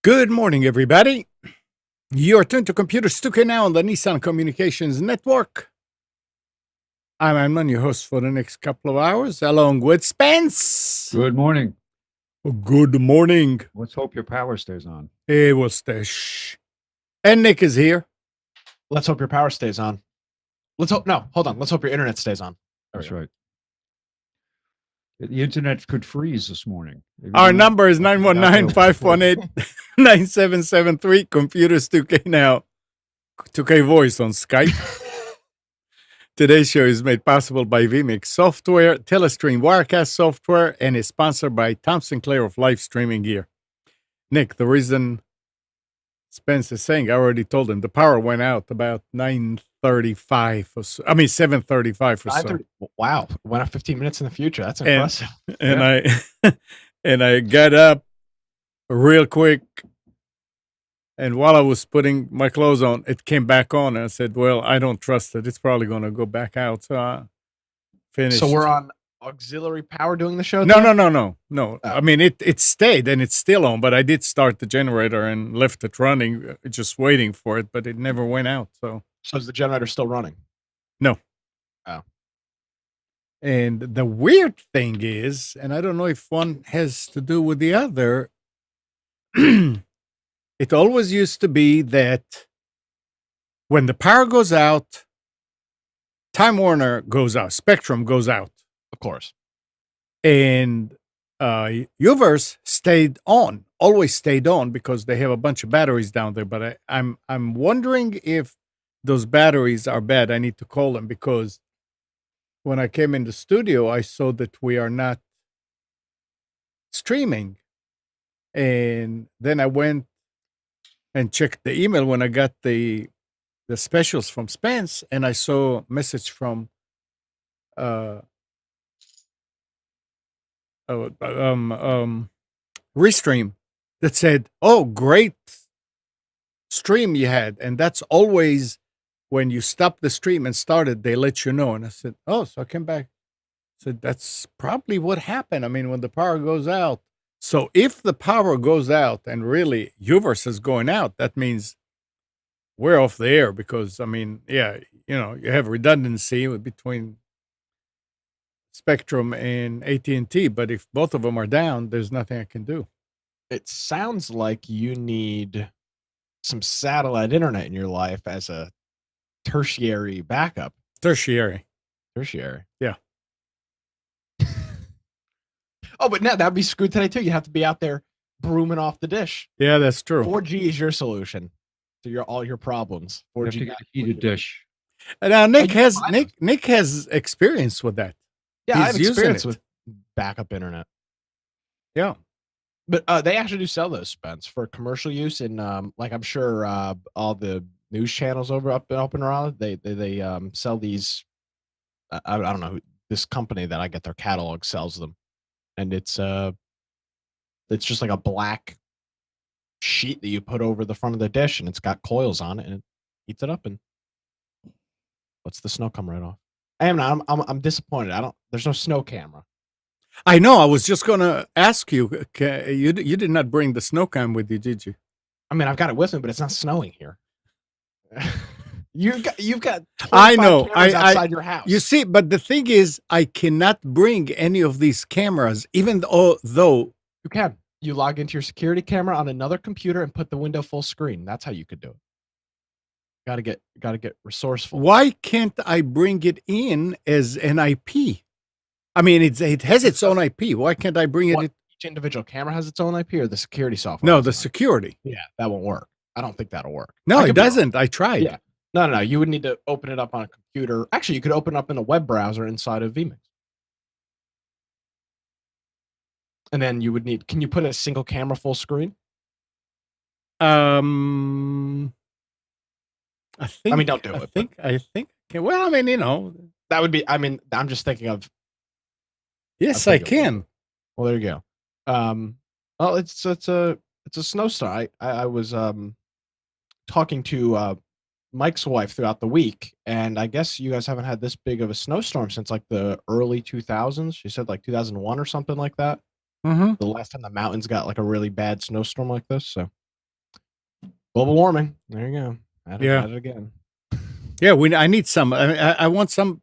Good morning, everybody. You're tuned to Computers 2K now on the Nissan Communications Network. I'm Amnon, your host for the next couple of hours, along with Spence. Good morning. Good morning. Let's hope your power stays on. It will stay. Shh. And Nick is here. Let's hope your power stays on. Let's hope your internet stays on. That's right. The internet could freeze this morning. Our number is 919-518-9773. Computers 2K now. 2K voice on Skype. Today's show is made possible by vMix Software, Telestream Wirecast Software, and is sponsored by Tom Sinclair of Live Streaming Gear. Nick, the reason Spence is saying, I already told him, the power went out about 9:35 or so. I mean, 7:35 or so. Wow, went out 15 minutes in the future. That's impressive. And I got up real quick, and while I was putting my clothes on, it came back on, and I said, well, I don't trust it. It's probably going to go back out. So I finished. So we're on auxiliary power doing the show? No. Oh. I mean, it stayed, and it's still on, but I did start the generator and left it running, just waiting for it, but it never went out. So is the generator still running? No. Oh. And the weird thing is, and I don't know if one has to do with the other, it always used to be that when the power goes out, Time Warner goes out, Spectrum goes out. Of course. And Uverse stayed on, always stayed on, because they have a bunch of batteries down there. But I'm wondering if those batteries are bad. I need to call them, because when I came in the studio, I saw that we are not streaming. And then I went and checked the email when I got the specials from Spence, and I saw a message from Restream that said, "Oh, great stream you had," and that's always when you stop the stream and started, they let you know. And I said, "Oh," so I came back. I said, "That's probably what happened. I mean, when the power goes out." So if the power goes out and really Uverse is going out, that means we're off the air, because I mean, yeah, you have redundancy between Spectrum and AT&T, but if both of them are down, there's nothing I can do. It sounds like you need some satellite internet in your life as a tertiary backup. Tertiary. Yeah. Oh, but now that'd be screwed today too. You have to be out there brooming off the dish. Yeah, that's true. 4G is your solution to all your problems. 4G. You have to get a heated dish. And now Nick has experience with that. Yeah, I have He's experience using with backup internet. Yeah. But they actually do sell those, Spence, for commercial use. And like I'm sure all the news channels up and around, they sell these. I don't know, this company that I get their catalog sells them, and it's just like a black sheet that you put over the front of the dish, and it's got coils on it, and it heats it up and lets the snow come right off. I'm disappointed. There's no snow camera. I know. I was just going to ask you. You did not bring the snow cam with you, did you? I mean, I've got it with me, but it's not snowing here. You've got 25 I know. cameras outside your house. You see, but the thing is, I cannot bring any of these cameras, even though you can. You log into your security camera on another computer and put the window full screen. That's how you could do it. Got to get resourceful. Why can't I bring it in as an IP? I mean, it has its own IP. Why can't I bring What, it? each individual camera has its own IP, or the security software? No, has the its own? security. Yeah, that won't work. I don't think that'll work. No, I it could be wrong. doesn't. I tried. Yeah. No. You would need to open it up on a computer. Actually, you could open up in a web browser inside of vMix. And then you would need. Can you put a single camera full screen? I think. I mean, don't do it. I think. Okay, well, I mean, you know. That would be. I mean, I'm just thinking of. Yes, I can. Well, there you go. Well, it's a snowstorm. I was talking to Mike's wife throughout the week, and I guess you guys haven't had this big of a snowstorm since like the early 2000s. She said like 2001 or something like that. Mm-hmm. The last time the mountains got like a really bad snowstorm like this. So global warming. There you go. At it again. Yeah, I need some. I want some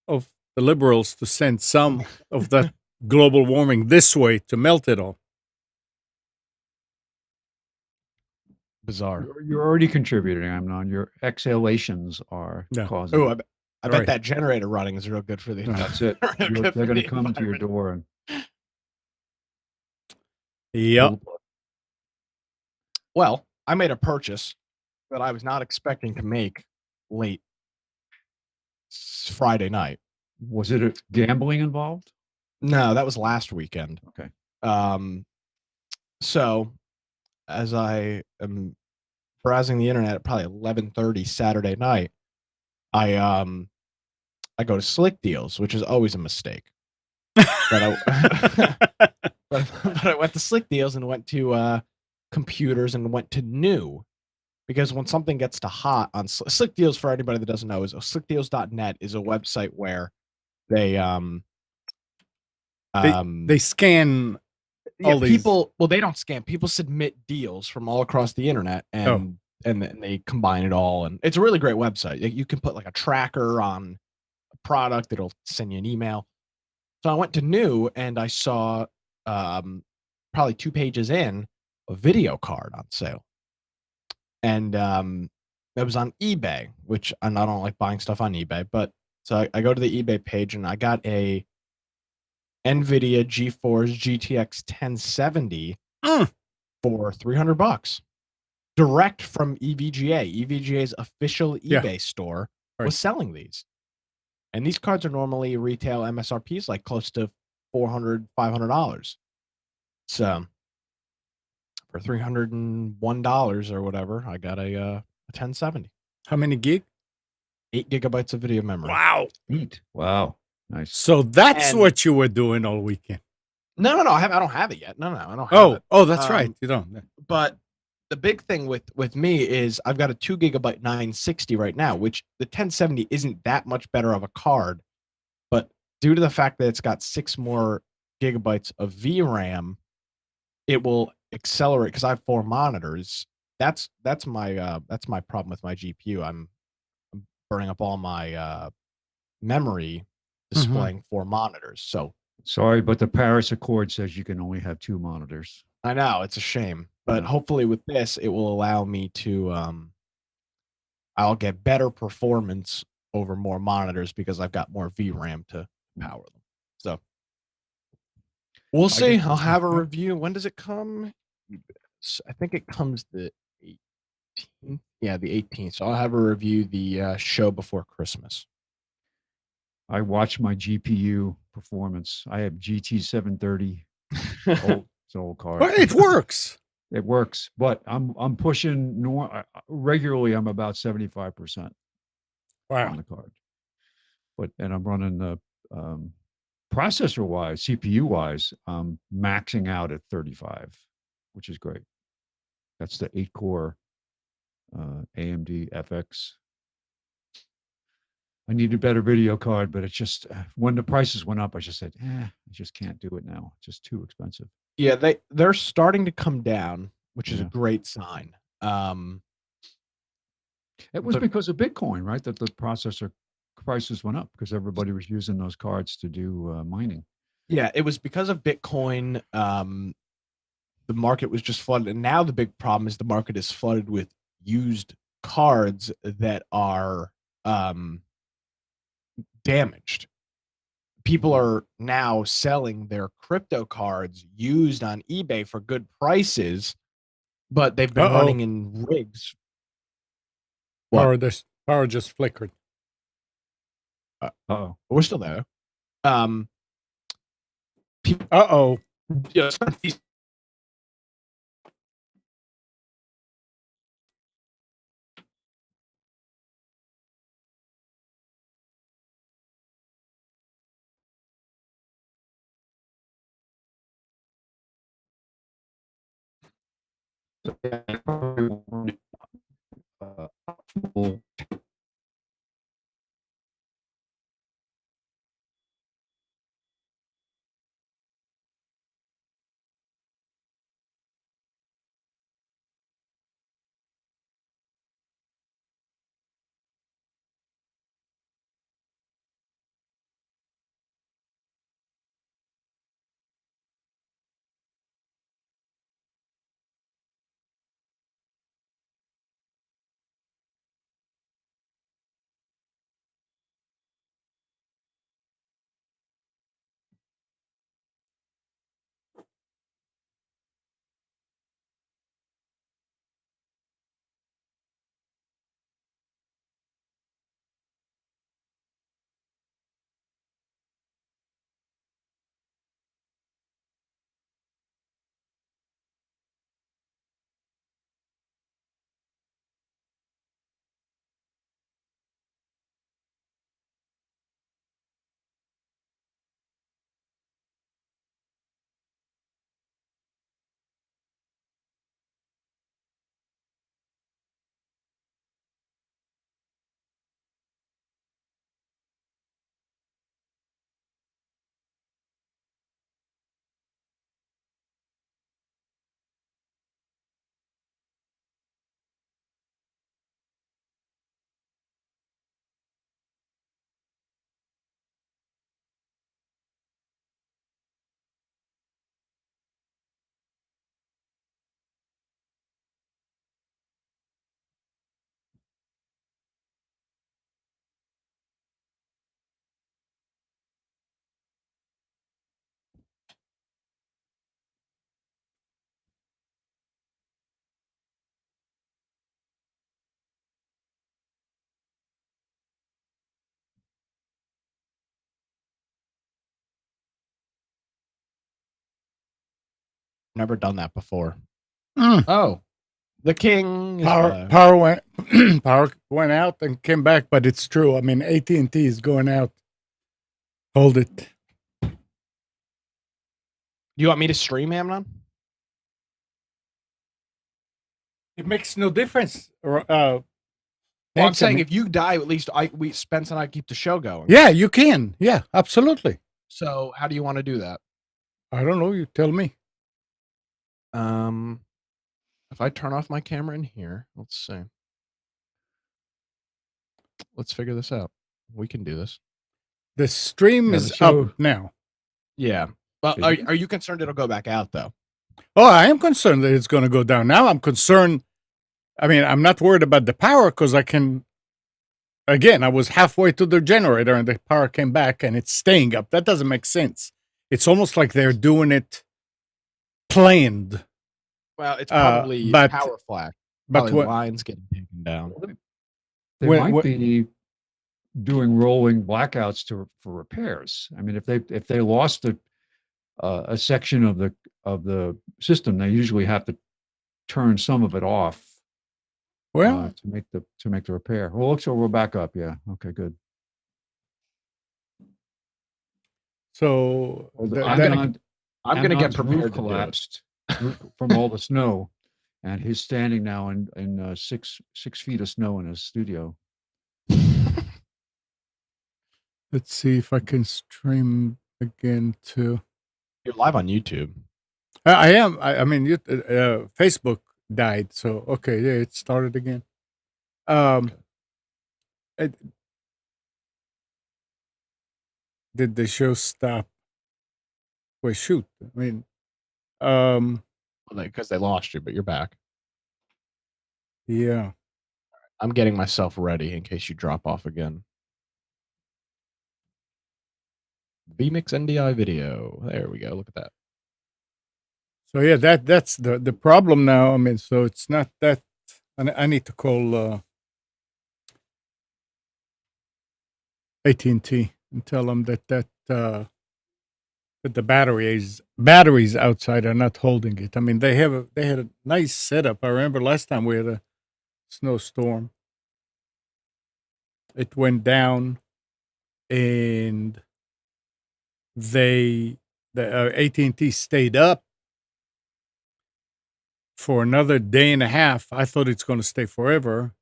of the liberals to send some of that global warming this way to melt it all. Bizarre. You're already contributing, Amnon. Your exhalations are causing. Oh, I bet that generator running is real good for the. That's it. They're going to come to your door and. Yep. Well, I made a purchase that I was not expecting to make late Friday night. Was it a gambling involved? No, that was last weekend. Okay. So as I am browsing the internet at probably 11:30 Saturday night, I go to Slick Deals, which is always a mistake. But I went to Slick Deals and went to computers and went to new, because when something gets to hot on Slick Deals, for anybody that doesn't know, is slickdeals.net is a website where they scan all these people. Well, they don't scan. People submit deals from all across the internet, and then they combine it all, and it's a really great website. You can put like a tracker on a product; it'll send you an email. So I went to new, and I saw probably 2 pages in a video card on sale, and it was on eBay, which I don't like buying stuff on eBay, but so I go to the eBay page, and I got a NVIDIA GeForce GTX 1070 for $300, direct from EVGA. EVGA's official eBay store was selling these, and these cards are normally retail MSRPs like close to $400, $500. So for $301 or whatever, I got a 1070. How many gig? 8 gigabytes of video memory. Wow. 8. Wow. Nice. So that's what you were doing all weekend. No. I don't have it yet. No, I don't have it. Oh, that's right. You don't. But the big thing with me is I've got a 2 gigabyte 960 right now, which the 1070 isn't that much better of a card, but due to the fact that it's got 6 more gigabytes of VRAM, it will accelerate because I have 4 monitors. That's my problem with my GPU. I'm burning up all my memory displaying 4 monitors. So sorry, but the Paris Accord says you can only have 2 monitors. I know, it's a shame, but hopefully with this, it will allow me to I'll get better performance over more monitors because I've got more VRAM to power them. So we'll see. I'll have a review. When does it come? I think it comes the 18th. Yeah, the 18th. So I'll have a review the show before Christmas. I watch my GPU performance. I have GT 730. It's an old card. But it works. It works, but I'm pushing regularly. I'm about 75% on the card. And I'm running the processor wise, CPU wise, I'm maxing out at 35, which is great. That's the 8-core AMD FX. I need a better video card, but it's just when the prices went up, I just said, I just can't do it now. It's just too expensive. Yeah, they're starting to come down, which is a great sign. It was because of Bitcoin, right? That the processor prices went up because everybody was using those cards to do mining. Yeah, it was because of Bitcoin. The market was just flooded, and now the big problem is the market is flooded with used cards that are damaged. people are now selling their crypto cards used on eBay for good prices, but they've been running in rigs. Power just flickered. We're still there. Just never done that before. Oh, the king is Power went power went out and came back, but it's true. I mean, AT&T is going out. Hold it. You want me to stream, Amnon? It makes no difference. Well, I'm saying if you die, at least Spence and I keep the show going. Yeah, you can. Yeah, absolutely. So how do you want to do that? I don't know. You tell me. If I turn off my camera in here, let's see. Let's figure this out. We can do this. The stream is up now. Yeah. Well, are you concerned it'll go back out though? Oh, I am concerned that it's going to go down. Now I'm concerned. I mean, I'm not worried about the power because I can. Again, I was halfway to the generator and the power came back and it's staying up. That doesn't make sense. It's almost like they're doing it planned. Well, it's probably power flash. But lines getting taken down. They might be doing rolling blackouts for repairs. I mean, if they lost a section of the system, they usually have to turn some of it off. Well, to make the repair. Well, looks like we're back up. Yeah. Okay. Good. So I'm gonna get prepared. Collapsed from all the snow, and he's standing now in 6 feet of snow in his studio. Let's see if I can stream again too. You're live on YouTube. I am. I mean, Facebook died, so okay, yeah, it started again. Did the show stop? Wait, shoot. I mean, because they lost you, but you're back. Yeah. I'm getting myself ready in case you drop off again. vMix NDI video. There we go. Look at that. So yeah, that's the problem now. I mean, so it's not that. I need to call AT&T and tell them that that the batteries outside are not holding it. I mean, they had a nice setup. I remember last time we had a snowstorm. It went down, and the AT&T stayed up for another day and a half. I thought it's going to stay forever.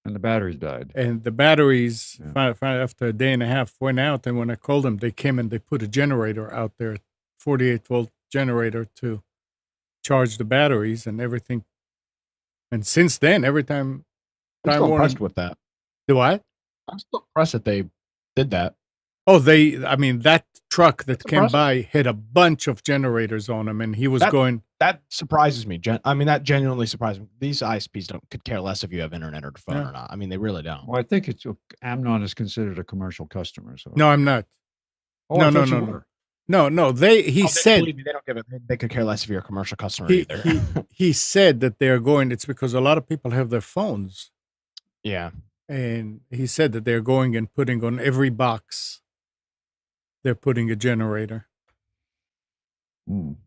And the batteries died. And the batteries, Yeah. finally, after a day and a half, went out. And when I called them, they came and they put a generator out there, 48-volt generator to charge the batteries and everything. And since then, every time I'm Time still Warner, impressed with that. do I? I'm still impressed that they did that. Oh, I mean, that truck that That's came impressive. by had a bunch of generators on them, and he was That- going, That surprises me. I mean, that genuinely surprises me. These ISPs could care less if you have internet or phone Yeah. or not. I mean, they really don't. Well, I think it's Amnon is considered a commercial customer. So no, I'm not. Oh, no, I no, thought you no, no. were. No, he said, believe me, they don't give it. They could care less if you're a commercial customer he, either. he said that they're going, it's because a lot of people have their phones. Yeah. And he said that they're going and putting on every box, they're putting a generator. Mm.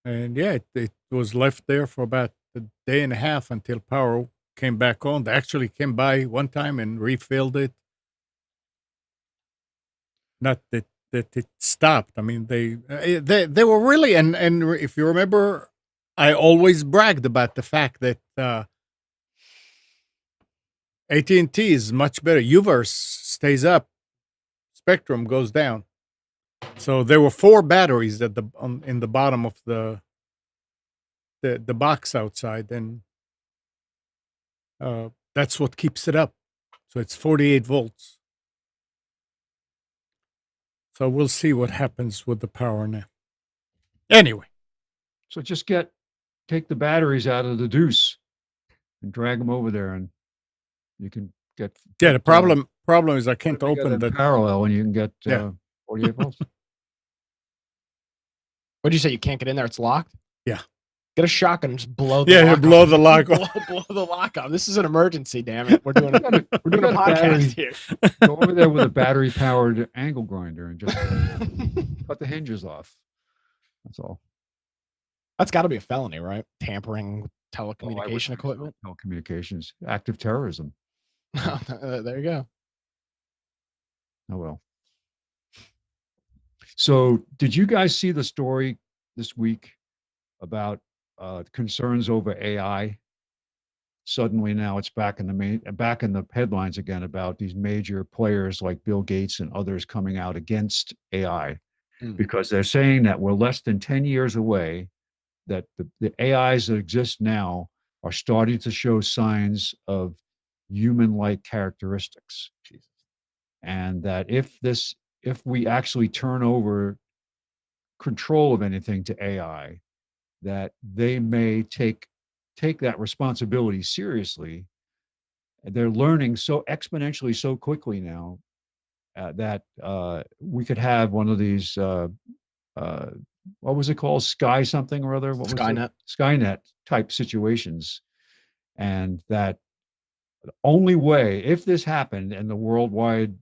And yeah, it was left there for about a day and a half until power came back on. They actually came by one time and refilled it. Not that it stopped. I mean, they were really, and if you remember, I always bragged about the fact that AT&T is much better. Uverse stays up, Spectrum goes down. So there were 4 batteries at in the bottom of the box outside, and that's what keeps it up. So it's 48 volts. So we'll see what happens with the power now. Anyway, So just take the batteries out of the deuce and drag them over there, and you can get. yeah, the problem is I can't put them open together in the. parallel, and you can get Yeah. 48 volts. What'd you say? You can't get in there. It's locked. Yeah. Get a shotgun and just blow the Yeah, lock blow off. the lock off. blow the lock off. This is an emergency, damn it. We're doing a We're doing a podcast here. Go over there with a battery-powered angle grinder and just cut the hinges off. That's all. That's got to be a felony, right? Tampering with telecommunication equipment. Telecommunications, active terrorism. There you go. Oh well. So, did you guys see the story this week about concerns over AI? Suddenly, now it's back in the headlines again about these major players like Bill Gates and others coming out against AI because they're saying that we're less than 10 years away. That the AIs that exist now are starting to show signs of human-like characteristics. Jesus. And that if we actually turn over control of anything to AI, that they may take that responsibility seriously. They're learning so exponentially so quickly now that we could have one of these what was it called? Sky something or other? What was Skynet. it? Skynet type situations. And that the only way, if this happened and the worldwide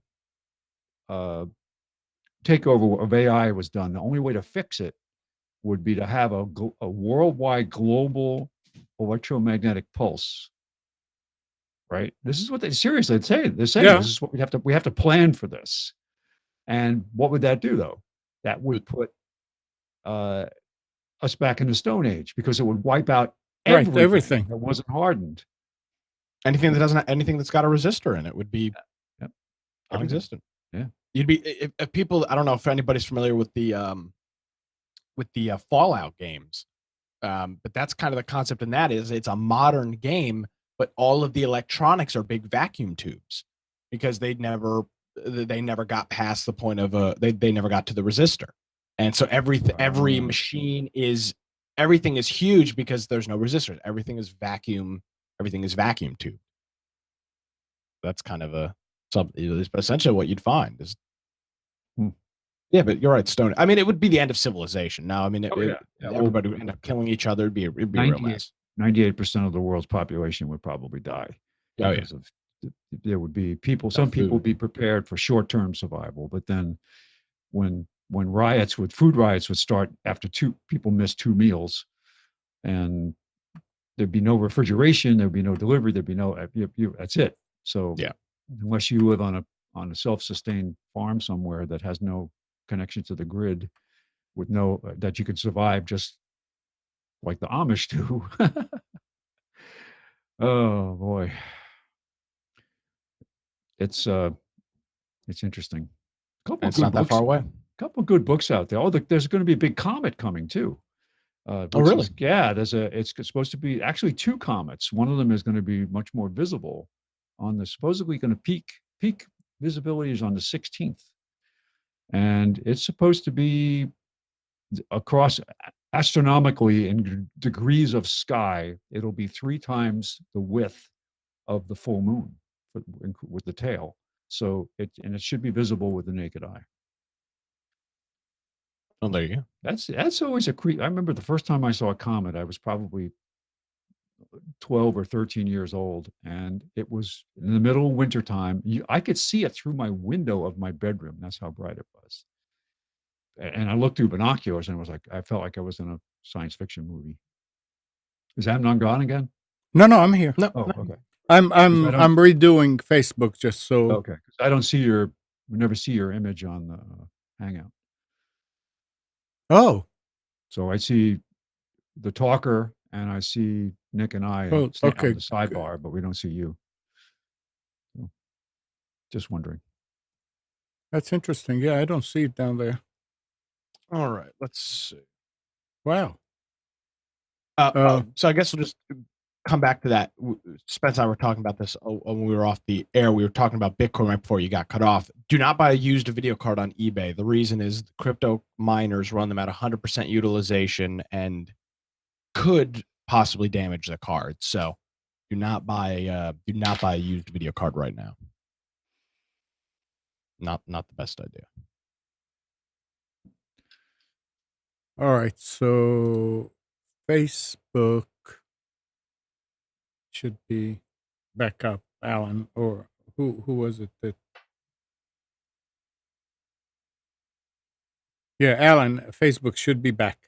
takeover of AI was done, the only way to fix it would be to have a worldwide global electromagnetic pulse. Right? This is what they're saying. They're saying Yeah. this is what we have to plan for this. And what would that do though? That would put us back in the Stone Age because it would wipe out everything that wasn't hardened. Anything that's got a resistor in it would be non-existent. Yeah. You'd be if people. I don't know if anybody's familiar with the Fallout games, but that's kind of the concept. In that is it's a modern game, but all of the electronics are big vacuum tubes because they never got past the point of they never got to the resistor. And so every machine everything is huge because there's no resistors. Everything is vacuum tube. That's kind of essentially what you'd find is Yeah, but you're right, Stone. I mean, it would be the end of civilization. No, I mean, Well, everybody would end up killing each other. It'd be a real mess. 98% of the world's population would probably die Oh, yeah. because of there would be people. Some people would be prepared for short-term survival, but then when food riots would start after people miss 2 meals, and there'd be no refrigeration, there'd be no delivery, there'd be no that's it. So Yeah. unless you live on a self-sustained farm somewhere that has no connection to the grid, with no that you could survive just like the Amish do. Oh boy, it's interesting. And it's not that far away. Couple good books out there. Oh, there's going to be a big comet coming too. Oh, really? It's supposed to be actually 2 comets. One of them is going to be much more visible supposedly going to peak visibility is on the 16th. And it's supposed to be across astronomically in degrees of sky. It'll be 3 times the width of the full moon with the tail. So it should be visible with the naked eye. Oh, there you go. That's always a creep. I remember the first time I saw a comet, I was probably 12 or 13 years old, and it was in the middle of wintertime. I could see it through my window of my bedroom. That's how bright it was. And I looked through binoculars, and I felt like I was in a science fiction movie. Is Amnon gone again? No, I'm here. No. Oh, okay. I'm redoing Facebook just so. Okay, 'cause I don't see we never see your image on the Hangout. Oh, So I see the talker, and I see Nick and I on the sidebar, but we don't see you. So, just wondering. That's interesting. Yeah, I don't see it down there. All right, let's see. Wow. So I guess we'll just come back to that. Spence and I were talking about this when we were off the air. We were talking about Bitcoin right before you got cut off. Do not buy a used video card on eBay. The reason is crypto miners run them at 100% utilization and could possibly damage the card. So do not buy a used video card right now. Not the best idea. All right, so Facebook should be back up, Alan, or who was it that? Yeah, Alan, Facebook should be back.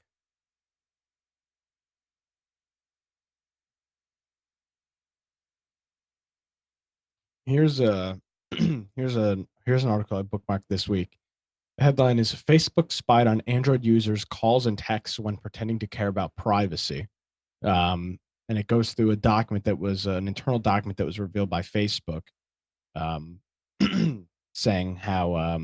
Here's an article I bookmarked this week. The headline is Facebook spied on Android users' calls and texts when pretending to care about privacy. And it goes through a document that was an internal document that was revealed by Facebook, saying how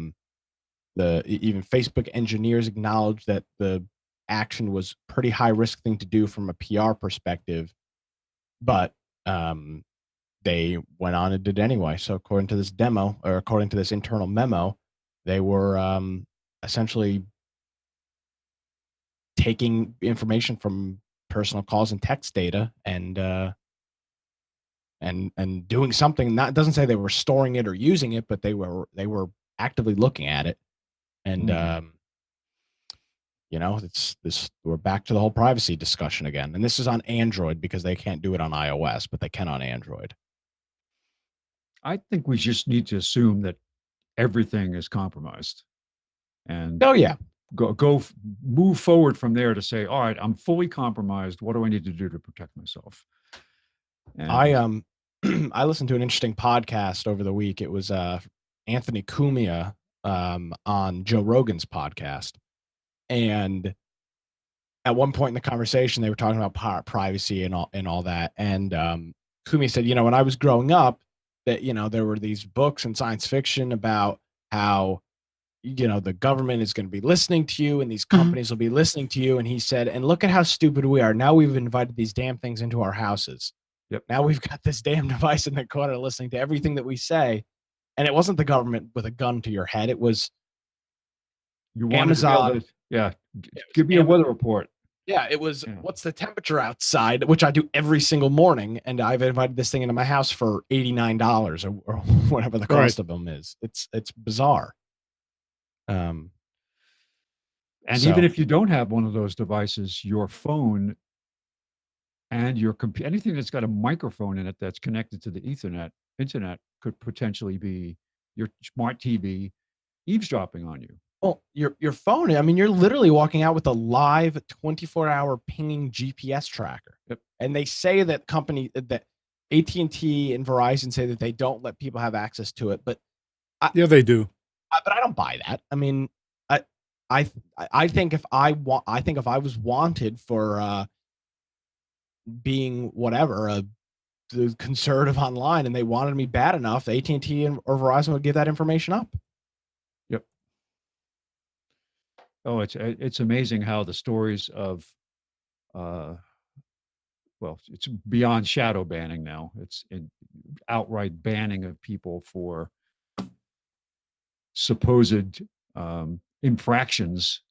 even Facebook engineers acknowledged that the action was pretty high risk thing to do from a PR perspective, but they went on and did anyway. So according to this internal memo, they were essentially taking information from personal calls and text data and doing something. It doesn't say they were storing it or using it, but they were actively looking at it. And we're back to the whole privacy discussion again. And this is on Android because they can't do it on iOS, but they can on Android. I think we just need to assume that everything is compromised, and move forward from there to say, all right, I'm fully compromised. What do I need to do to protect myself? And I listened to an interesting podcast over the week. It was Anthony Cumia on Joe Rogan's podcast, and at one point in the conversation, they were talking about privacy and all that. And Cumia said, when I was growing up, that there were these books and science fiction about how the government is going to be listening to you and these companies will be listening to you. And he said, and look at how stupid we are. Now we've invited these damn things into our houses. Yep. Now we've got this damn device in the corner listening to everything that we say. And it wasn't the government with a gun to your head. It was Amazon. Give me a weather report. Yeah, it was what's the temperature outside, which I do every single morning, and I've invited this thing into my house for $89 or whatever the cost of them is. It's bizarre. And So- even if you don't have one of those devices, your phone and your computer, anything that's got a microphone in it that's connected to the internet could potentially be your smart TV eavesdropping on you. Well, your phone, I mean, you're literally walking out with a live 24-hour pinging GPS tracker. Yep. And they say that that AT&T and Verizon say that they don't let people have access to it, but Yeah, they do. but I don't buy that. I mean, I think if I was wanted for being whatever the conservative online, and they wanted me bad enough, AT&T or Verizon would give that information up. Yep. Oh, it's amazing how the stories of, well, it's beyond shadow banning now. It's outright banning of people for supposed infractions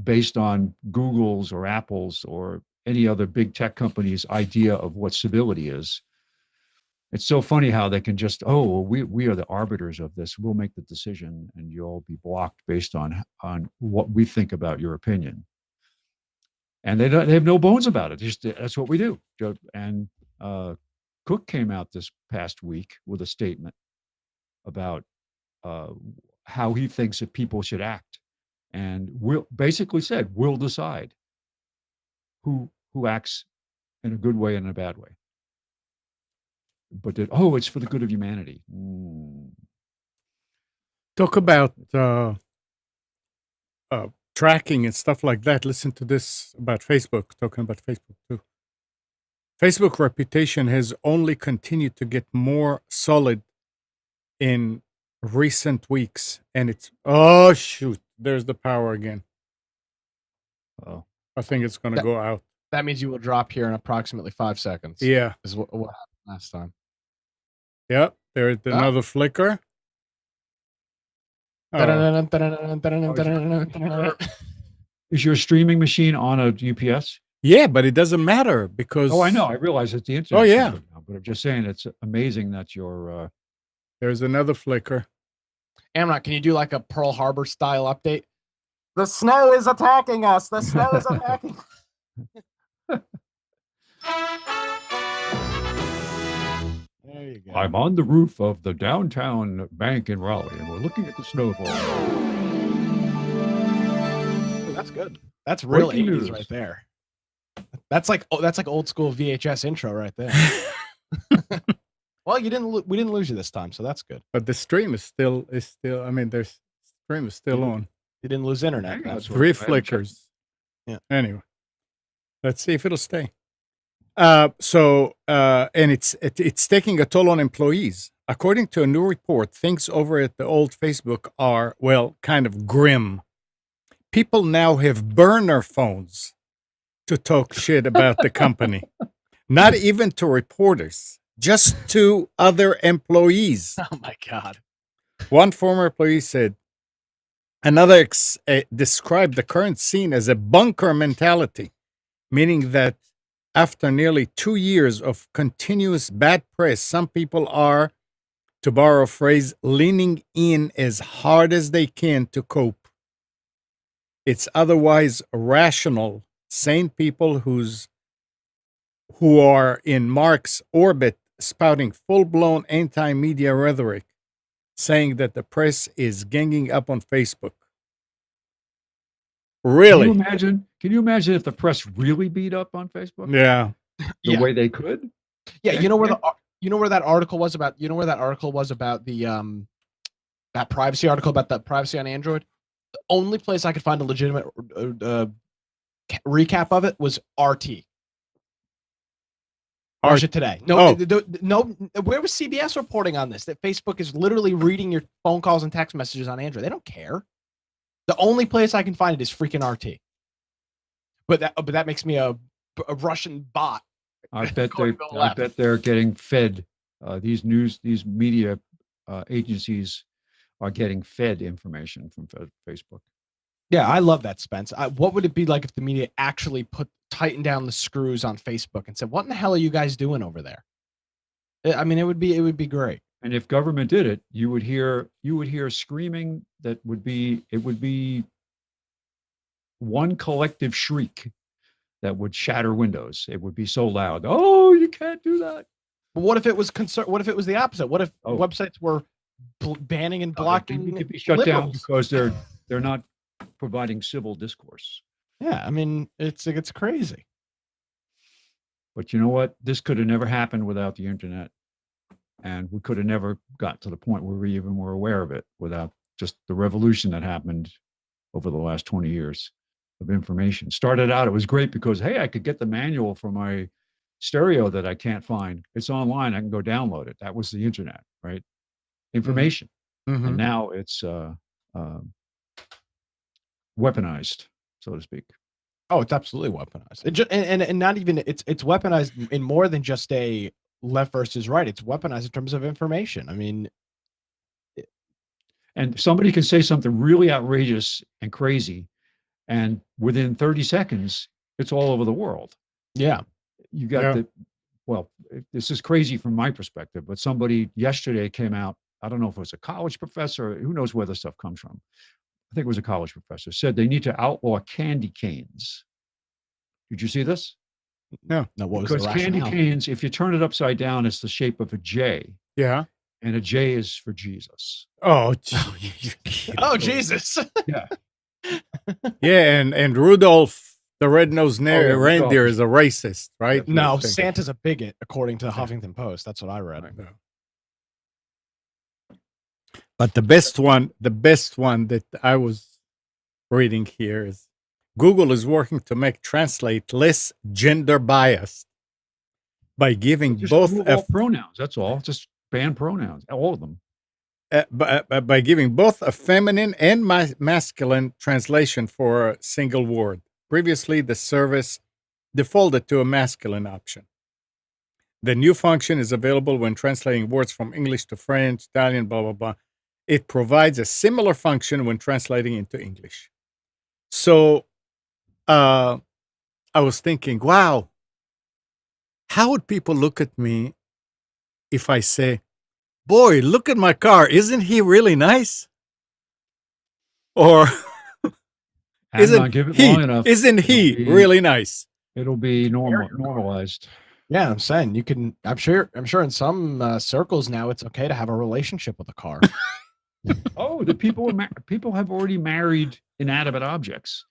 based on Google's or Apple's or any other big tech company's idea of what civility is. It's so funny how they can just, oh, we are the arbiters of this. We'll make the decision, and you'll be blocked based on what we think about your opinion. And they have no bones about it. Just that's what we do. And Cook came out this past week with a statement about how he thinks that people should act, and will basically said we'll decide who acts in a good way and in a bad way. But it's for the good of humanity. Talk about tracking and stuff like that. Listen to this about Facebook, talking about Facebook too. Facebook reputation has only continued to get more solid in recent weeks. And it's, oh, shoot, there's the power again. Oh, I think it's going to go out. That means you will drop here in approximately 5 seconds. Yeah. Is what happened last time. Yep. There's another flicker. Oh. Is your streaming machine on a UPS? Yeah, but it doesn't matter because. Oh, I know. I realize it's the internet. Oh, yeah. Now, but I'm just saying it's amazing that your. There's another flicker. Amnok, can you do like a Pearl Harbor style update? The snow is attacking us. The snow is attacking. There you go. I'm on the roof of the downtown bank in Raleigh, and we're looking at the snowfall. Ooh, that's good. That's real Breaking 80s news. right there. That's like old school VHS intro right there. Well, we didn't lose you this time, so that's good. But the stream is still. I mean, there's stream is still on. You didn't lose internet. Yeah, that's 3 what- flickers. Yeah. Anyway, let's see if it'll stay. And it's taking a toll on employees. According to a new report, things over at the old Facebook are, well, kind of grim. People now have burner phones to talk shit about the company. Not even to reporters, just to other employees. Oh my God. One former employee said, another described the current scene as a bunker mentality, meaning that after nearly 2 years of continuous bad press, some people are, to borrow a phrase, leaning in as hard as they can to cope. It's otherwise rational, sane people who are in Mark's orbit spouting full-blown anti-media rhetoric, saying that the press is ganging up on Facebook. Really? Can you imagine if the press really beat up on Facebook? Yeah. The way they could? Yeah, you know where that article was about? You know where that article was about the that privacy article about the privacy on Android? The only place I could find a legitimate recap of it was RT. Russia Today. No, no. Where was CBS reporting on this? That Facebook is literally reading your phone calls and text messages on Android. They don't care. The only place I can find it is freaking RT. But that makes me a Russian bot. I bet they're getting fed. These media agencies are getting fed information from Facebook. Yeah, I love that, Spence. What would it be like if the media actually tightened down the screws on Facebook and said, "What in the hell are you guys doing over there?" I mean, it would be great. And if government did it, you would hear screaming. It would be one collective shriek that would shatter windows. It would be so loud. Oh, you can't do that. But what if it was What if it was the opposite? What if websites were banning and blocking? They could be shut down liberals? because they're not providing civil discourse. Yeah, I mean, it's crazy. But you know what? This could have never happened without the internet. And we could have never got to the point where we even were aware of it without just the revolution that happened over the last 20 years of information. Started out, it was great because, hey, I could get the manual for my stereo that I can't find. It's online. I can go download it. That was the internet, right? Information. Mm-hmm. And now it's weaponized, so to speak. Oh, it's absolutely weaponized. And not even it's weaponized in more than just a left versus right. It's weaponized in terms of information. I mean, and somebody can say something really outrageous and crazy, and within 30 seconds, it's all over the world. Yeah. You got this is crazy from my perspective, but somebody yesterday came out, I don't know if it was a college professor, who knows where this stuff comes from. I think it was a college professor, said they need to outlaw candy canes. Did you see this? No. What was the because candy rationale? canes, if you turn it upside down, it's the shape of a J. Yeah. And a J is for Jesus. Oh, Oh, Jesus. Yeah. Yeah, and Rudolph the red-nosed reindeer Rudolph. is a racist, right? No, I think. Santa's a bigot, according to the Huffington Post. That's what I read. Yeah. But the best one that I was reading here is Google is working to make Translate less gender biased by giving Just both remove all pronouns. That's all. Just ban pronouns, all of them. by giving both a feminine and masculine translation for a single word. Previously, the service defaulted to a masculine option. The new function is available when translating words from English to French, Italian, blah, blah, blah. It provides a similar function when translating into English. So I was thinking, wow, how would people look at me if I say, boy, look at my car. Isn't he really nice? Or isn't he really nice? It'll be normalized. Yeah, I'm saying I'm sure in some circles now it's okay to have a relationship with a car. Oh, the people have already married inanimate objects.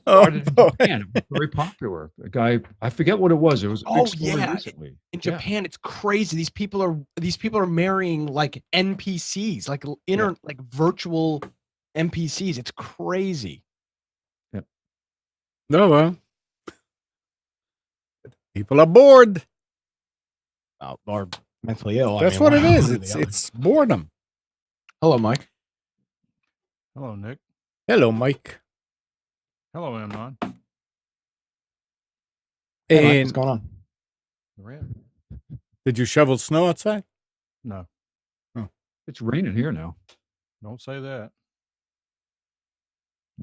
Started in Japan. It was very popular. A guy, I forget what it was. It was a big story recently. In Japan, it's crazy. These people are marrying like NPCs, like like virtual NPCs. It's crazy. Yep. No, well, people are bored. Or mentally ill. That's what it is. It's boredom. Hello, Mike. Hello, Nick. Hello, Mike. Hello, Amnon. Hey, Mike, And what's going on? Rain. did you shovel snow outside? No, It's raining here now. don't say that.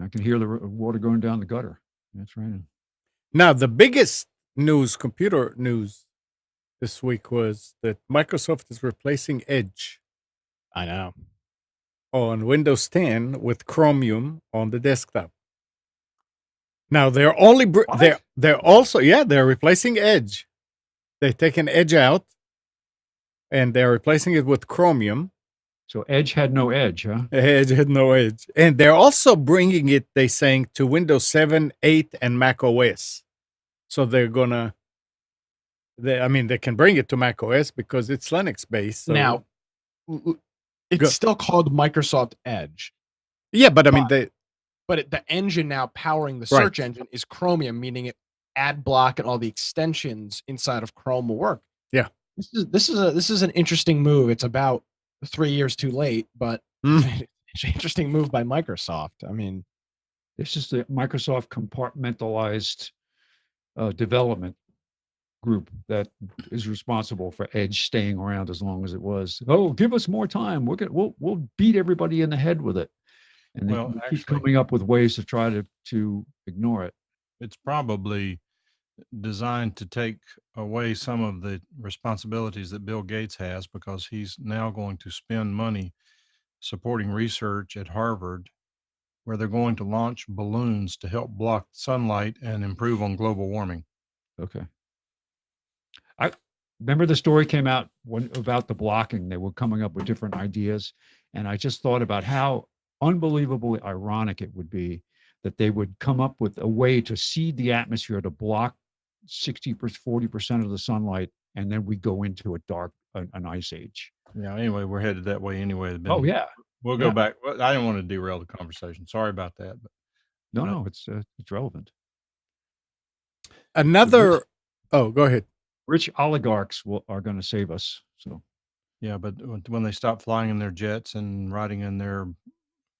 I can hear the water going down the gutter. It's raining. Now, the biggest computer news this week was that Microsoft is replacing Edge I know. on Windows 10 with Chromium on the desktop. Now they're only they're also they're replacing Edge. They've taken Edge out, and they're replacing it with Chromium. So Edge had no edge, huh? Edge had no edge, and they're also bringing it. They saying to Windows 7, 8, and Mac OS. So they're gonna. They can bring it to Mac OS because it's Linux based. So. Now, it's still called Microsoft Edge. Yeah, but But the engine now powering the search engine is Chromium, meaning it ad block and all the extensions inside of Chrome will work. Yeah. This is an interesting move. It's about 3 years too late, but it's an interesting move by Microsoft. I mean, this is the Microsoft compartmentalized development group that is responsible for Edge staying around as long as it was. Oh, give us more time. We'll beat everybody in the head with it. And they keep coming up with ways to try to ignore it. It's probably designed to take away some of the responsibilities that Bill Gates has, because he's now going to spend money supporting research at Harvard where they're going to launch balloons to help block sunlight and improve on global warming. Okay. I remember the story came out about the blocking. They were coming up with different ideas. And I just thought about how unbelievably ironic it would be that they would come up with a way to seed the atmosphere to block 60%, 40% of the sunlight. And then we go into an ice age. Yeah. Anyway, we're headed that way anyway. Oh, yeah. We'll go back. Well, I didn't want to derail the conversation. Sorry about that. But No, it's relevant. Another. Oh, go ahead. Rich oligarchs are going to save us. So, yeah, but when they stop flying in their jets and riding in their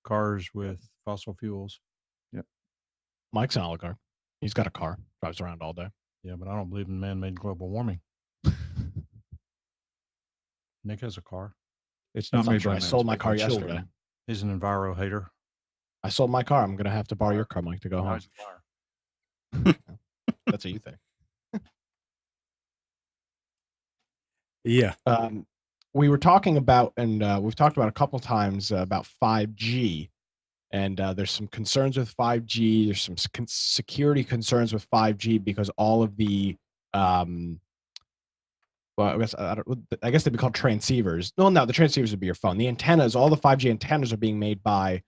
cars with fossil fuels. Yep. Mike's an oligarch. He's got a car, drives around all day. Yeah, but I don't believe in man-made global warming. Nick has a car. It's not made by. I sold my car yesterday. He's an enviro hater. I sold my car. I'm going to have to borrow your car, Mike, to go home. That's what you think. Yeah. We were talking about, and we've talked about a couple times about 5G, and there's some concerns with 5G. There's some security concerns with 5G because all of the, well, I guess they'd be called transceivers. No, the transceivers would be your phone. The antennas, all the 5G antennas are being made by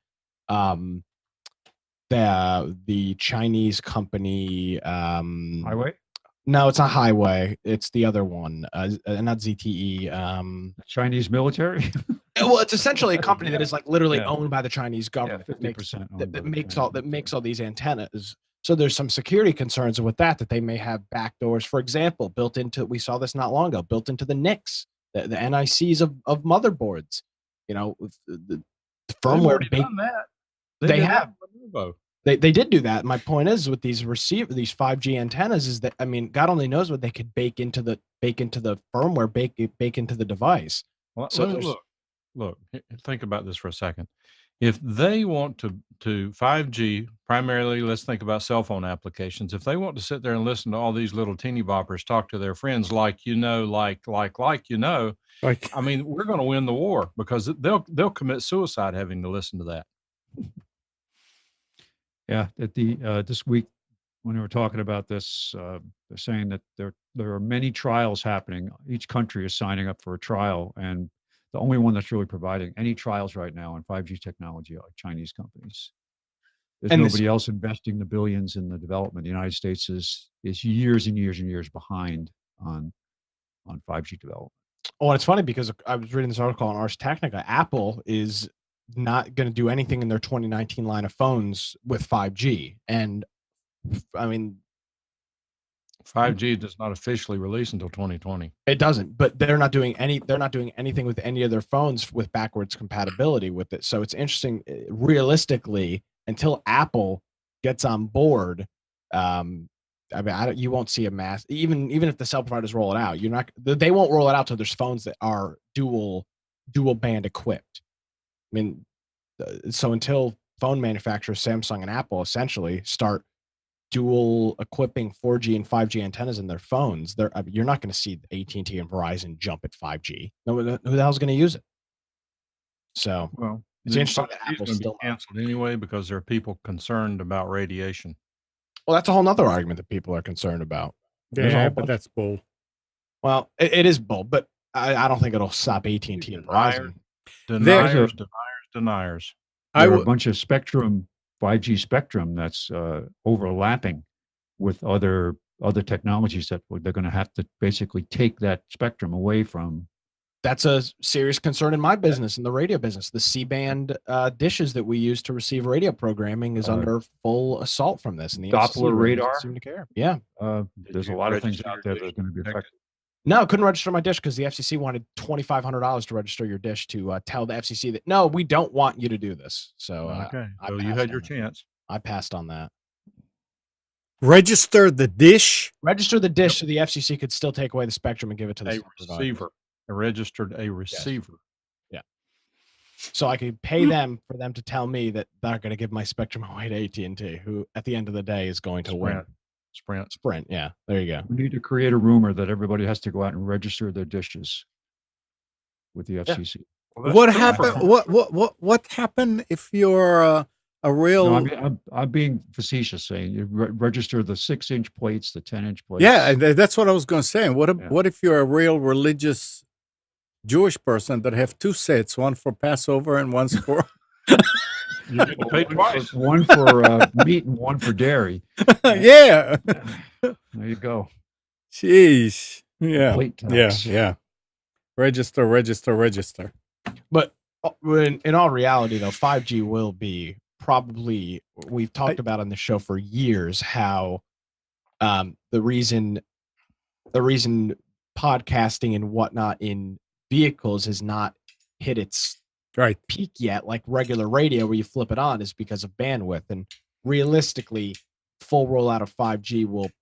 the Chinese company. Highway? No, it's not Highway. It's the other one, not ZTE. Chinese military? Well, it's essentially a company that is like literally owned by the Chinese government. 50% that makes all these antennas. So there's some security concerns with that they may have backdoors, for example, built into. We saw this not long ago, built into the NICs, the NICs of motherboards. You know, the firmware. They have. They did do that. My point is with these 5G antennas is that, I mean, God only knows what they could bake into the firmware, bake into the device. Well, so look, think about this for a second. If they want to 5G, primarily, let's think about cell phone applications. If they want to sit there and listen to all these little teeny boppers talk to their friends like I mean, we're going to win the war because they'll commit suicide having to listen to that. Yeah, at the this week when we were talking about this, they're saying that there are many trials happening. Each country is signing up for a trial, and the only one that's really providing any trials right now on 5G technology are Chinese companies. There's nobody else investing the billions in the development. The United States is years and years and years behind on 5G development. Oh, and it's funny because I was reading this article on Ars Technica. Apple is not going to do anything in their 2019 line of phones with 5G. And I mean, 5G does not officially release until 2020. It doesn't, but they're not doing anything with any of their phones with backwards compatibility with it. So it's interesting, realistically, until Apple gets on board, I mean, you won't see a mass, even if the cell providers roll it out, they won't roll it out till there's phones that are dual band equipped. I mean, so until phone manufacturers, Samsung and Apple, essentially start dual equipping 4G and 5G antennas in their phones, you're not going to see AT&T and Verizon jump at 5G. No, who the hell's going to use it? So, well, it's interesting that Apple's still canceled anyway because there are people concerned about radiation. Well, that's a whole nother argument that people are concerned about. Yeah, but that's bull. Well, it is bull, but I don't think it'll stop AT&T and Verizon. Deniers. There are a bunch of 5G spectrum that's overlapping with other technologies that they're going to have to basically take that spectrum away from. That's a serious concern in my business, in the radio business. The C-band dishes that we use to receive radio programming is under full assault from this. And the Doppler radar seem to care. Yeah, there's a lot of things out there that are going to be affected. No, I couldn't register my dish because the FCC wanted $2,500 to register your dish to tell the FCC that, no, we don't want you to do this. So, okay. So you had your chance. I passed on that. Register the dish? Register the dish so the FCC could still take away the spectrum and give it to the receiver. Registered a receiver. Yes. Yeah. So I could pay them for them to tell me that they're not going to give my spectrum away to AT&T, who at the end of the day is going to win. Sprint. Yeah, there you go. We need to create a rumor that everybody has to go out and register their dishes with the FCC. Yeah. What happened? What happened if your real. No, I mean, I'm being facetious saying you register the 6-inch plates, the 10-inch plates. Yeah, and that's what I was going to say. What Yeah. what if you're a real religious Jewish person that have two sets, one for Passover and one's for You get to pay twice. One for meat and one for dairy. yeah. There you go. Jeez. Yeah. Plate Yeah. tax. Yeah. Register. But in all reality, though, 5G will be probably, we've talked about on the show for years how the reason podcasting and whatnot in vehicles has not hit its Right. peak yet, like regular radio where you flip it on, is because of bandwidth. And realistically, full rollout of 5G will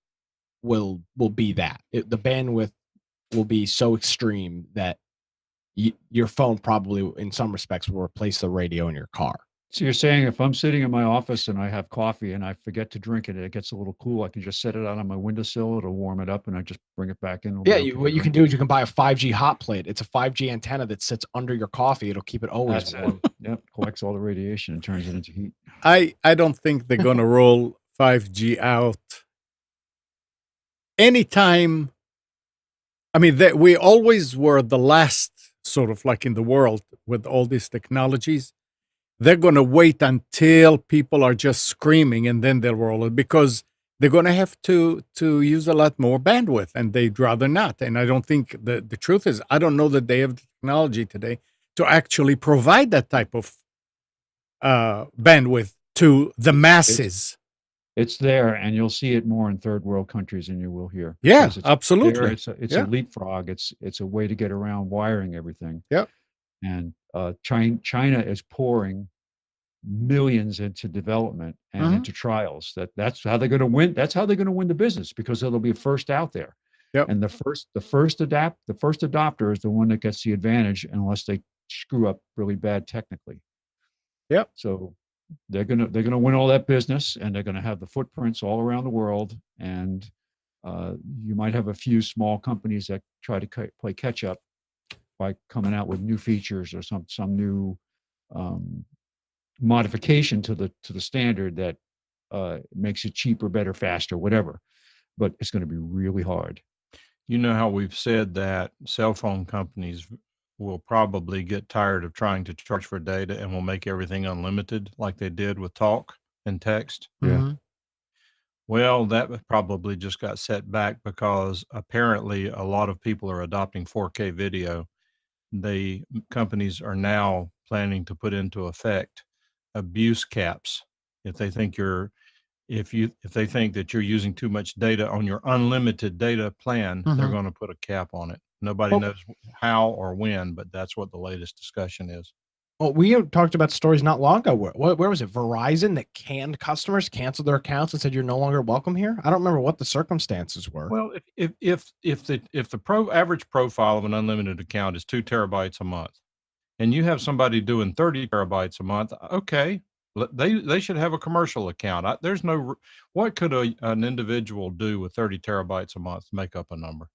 be that. The bandwidth will be so extreme that your phone probably, in some respects, will replace the radio in your car. So you're saying if I'm sitting in my office and I have coffee and I forget to drink it, it gets a little cool, I can just set it out on my windowsill, it'll warm it up, and I just bring it back in. Yeah, what you can do is you can buy a 5G hot plate. It's a 5G antenna that sits under your coffee. It'll keep it always That's warm. it. Yep, collects all the radiation and turns it into heat. I don't think they're going to roll 5G out anytime. I mean, we always were the last sort of like in the world with all these technologies. They're going to wait until people are just screaming and then they'll roll it because they're going to have to use a lot more bandwidth and they'd rather not. And I don't think the truth is, I don't know that they have the technology today to actually provide that type of bandwidth to the masses. It's there, and you'll see it more in third world countries than you will here. Yeah, Because it's absolutely. there, it's a leapfrog. It's a way to get around wiring everything. Yep. And China is pouring millions into development and into trials. That's how they're going to win. That's how they're going to win the business, because they'll be first out there. Yep. And the first adopter is the one that gets the advantage, unless they screw up really bad technically. Yep. So they're gonna win all that business, and they're gonna have the footprints all around the world. And you might have a few small companies that try to play catch up by coming out with new features or some new modification to the standard that makes it cheaper, better, faster, whatever. But it's going to be really hard. You know how we've said that cell phone companies will probably get tired of trying to charge for data and will make everything unlimited like they did with talk and text. Yeah. Well, that probably just got set back because apparently a lot of people are adopting 4K video. The companies are now planning to put into effect abuse caps. If they think if they think that you're using too much data on your unlimited data plan, they're going to put a cap on it. Nobody knows how or when, but that's what the latest discussion is. Well, we talked about stories not long ago. Where was it? Verizon that canned customers, canceled their accounts, and said you're no longer welcome here. I don't remember what the circumstances were. Well, if the average profile of an unlimited account is 2 terabytes a month, and you have somebody doing 30 terabytes a month, okay, they should have a commercial account. What could an individual do with 30 terabytes a month to make up a number?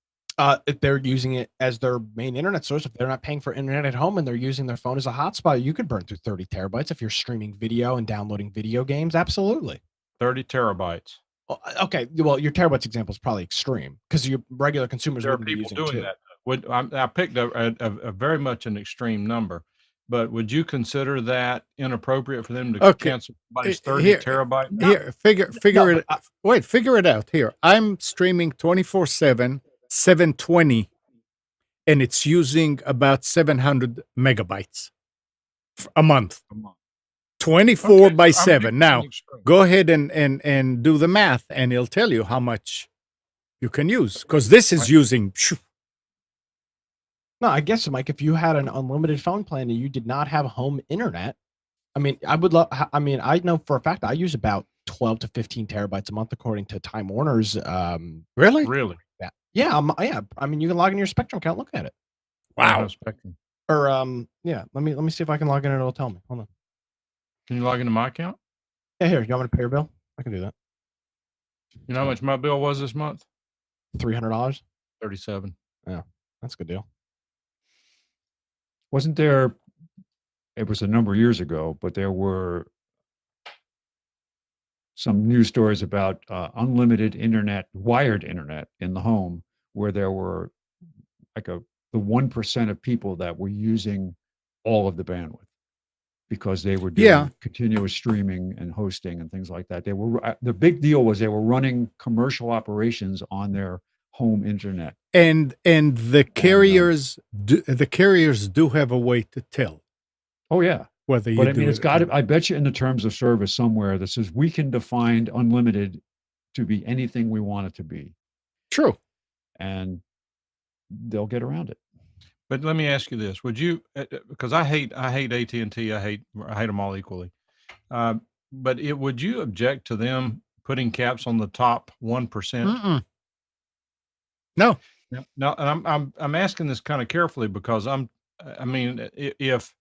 If they're using it as their main internet source, if they're not paying for internet at home and they're using their phone as a hotspot, you could burn through 30 terabytes if you're streaming video and downloading video games. Absolutely. 30 terabytes. Okay. Well, your terabytes example is probably extreme because your regular consumers There are wouldn't be people using doing two. that. I picked a very much an extreme number, but would you consider that inappropriate for them to cancel somebody's 30 terabyte? Here, figure it out. Here, I'm streaming 24/7, 720, and it's using about 700 megabytes a month. 24 by 7. Now, go ahead and do the math, and it'll tell you how much you can use, because this is using. No, I guess, Mike, if you had an unlimited phone plan and you did not have home internet, I mean, I know for a fact I use about 12 to 15 terabytes a month, according to Time Warner's. Really? Yeah. I mean, you can log in your Spectrum account. Look at it. Wow. Spectrum. Or yeah. Let me see if I can log in and it'll tell me. Hold on. Can you log into my account? Yeah, here. You want me to pay your bill? I can do that. You know how much my bill was this month? $300. 37. Yeah, that's a good deal. Wasn't there? It was a number of years ago, but there were some news stories about unlimited internet, wired internet in the home, where there were like the 1% of people that were using all of the bandwidth because they were doing continuous streaming and hosting and things like that. They were the big deal was they were running commercial operations on their home internet. And the carriers do have a way to tell. Oh yeah. Whether you but I mean, it's got to, I bet you in the terms of service somewhere that says we can define unlimited to be anything we want it to be. True. And they'll get around it. But let me ask you this: would you? Because I hate AT&T. I hate them all equally. But would you object to them putting caps on the top 1%? No. No, and I'm asking this kind of carefully because I mean, if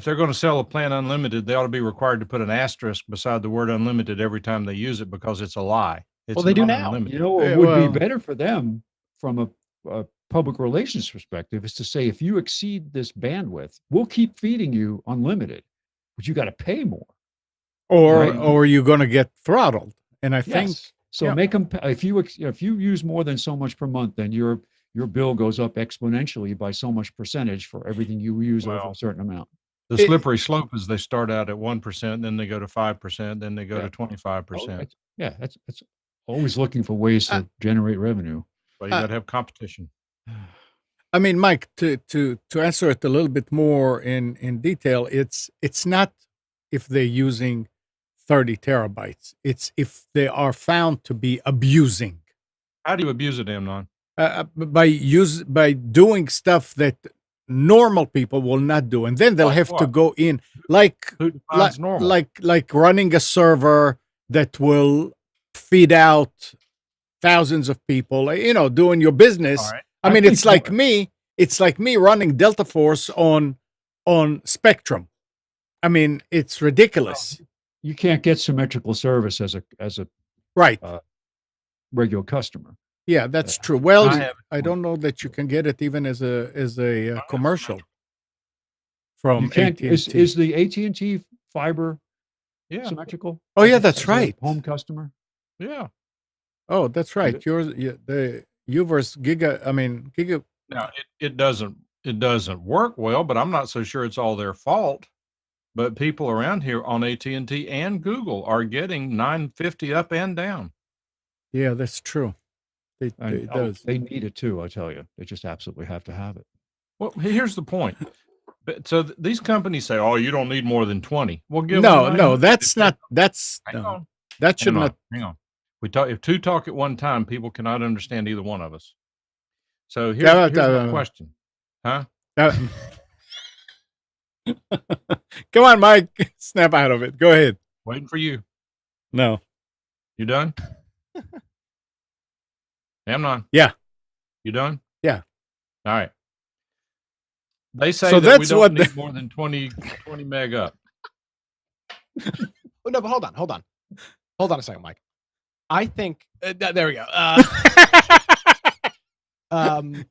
they're going to sell a plan unlimited, they ought to be required to put an asterisk beside the word unlimited every time they use it because it's a lie. Well, they do now. Unlimited. You know, it would be better for them from a public relations perspective is to say, if you exceed this bandwidth, we'll keep feeding you unlimited, but you got to pay more. Or you're going to get throttled. And I think so. Make them if you use more than so much per month, then your bill goes up exponentially by so much percentage for everything you use over a certain amount. The slippery slope is they start out at 1%, then they go to 5%, then they go to 25%. That's always looking for ways to generate revenue. But you got to have competition. I mean, Mike, to answer it a little bit more in detail, it's not if they're using 30 terabytes. It's if they are found to be abusing. How do you abuse it, Amnon? By doing stuff that normal people will not do, and then they'll have to go in like running a server that will feed out thousands of people, doing your business. Right. I mean, it's like me running Delta Force on Spectrum. I mean, it's ridiculous. You can't get symmetrical service as a right regular customer. Yeah, that's true. Well, I don't know that you can get it even as a commercial from AT&T. Is the AT&T fiber symmetrical? Oh yeah, that's right. Home customer. Yeah. Oh, that's right. The Uverse Giga. Now it doesn't work well, but I'm not so sure it's all their fault. But people around here on AT&T and Google are getting 950 up and down. Yeah, that's true. They need it too. I tell you, they just absolutely have to have it. Well, here's the point. So these companies say, "Oh, you don't need more than 20." Well, that's not. That should not. Hang on. If two talk at one time, people cannot understand either one of us. So here's my question, huh? Come on, Mike. Snap out of it. Go ahead. Waiting for you. No. You done? Amnon? Yeah. You done? Yeah. All right. They say that we don't need more than 20 meg up. No, but hold on. Hold on a second, Mike. I think there we go.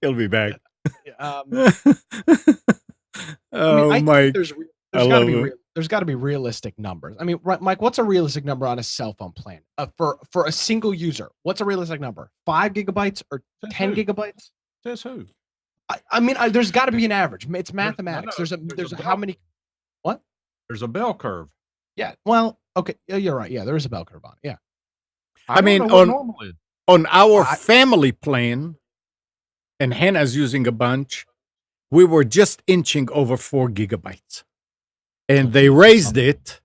He'll be back. Mike. There's got to be realistic numbers. I mean, Mike, what's a realistic number on a cell phone plan for a single user? What's a realistic number? 5 gigabytes or 10 gigabytes? Says who? I mean, there's got to be an average. It's mathematics. There's how many? What? There's a bell curve. Yeah. Well, okay. You're right. Yeah, there is a bell curve on it. Yeah. I mean, on our family plan, and Hannah's using a bunch, we were just inching over 4 gigabytes. And they raised it,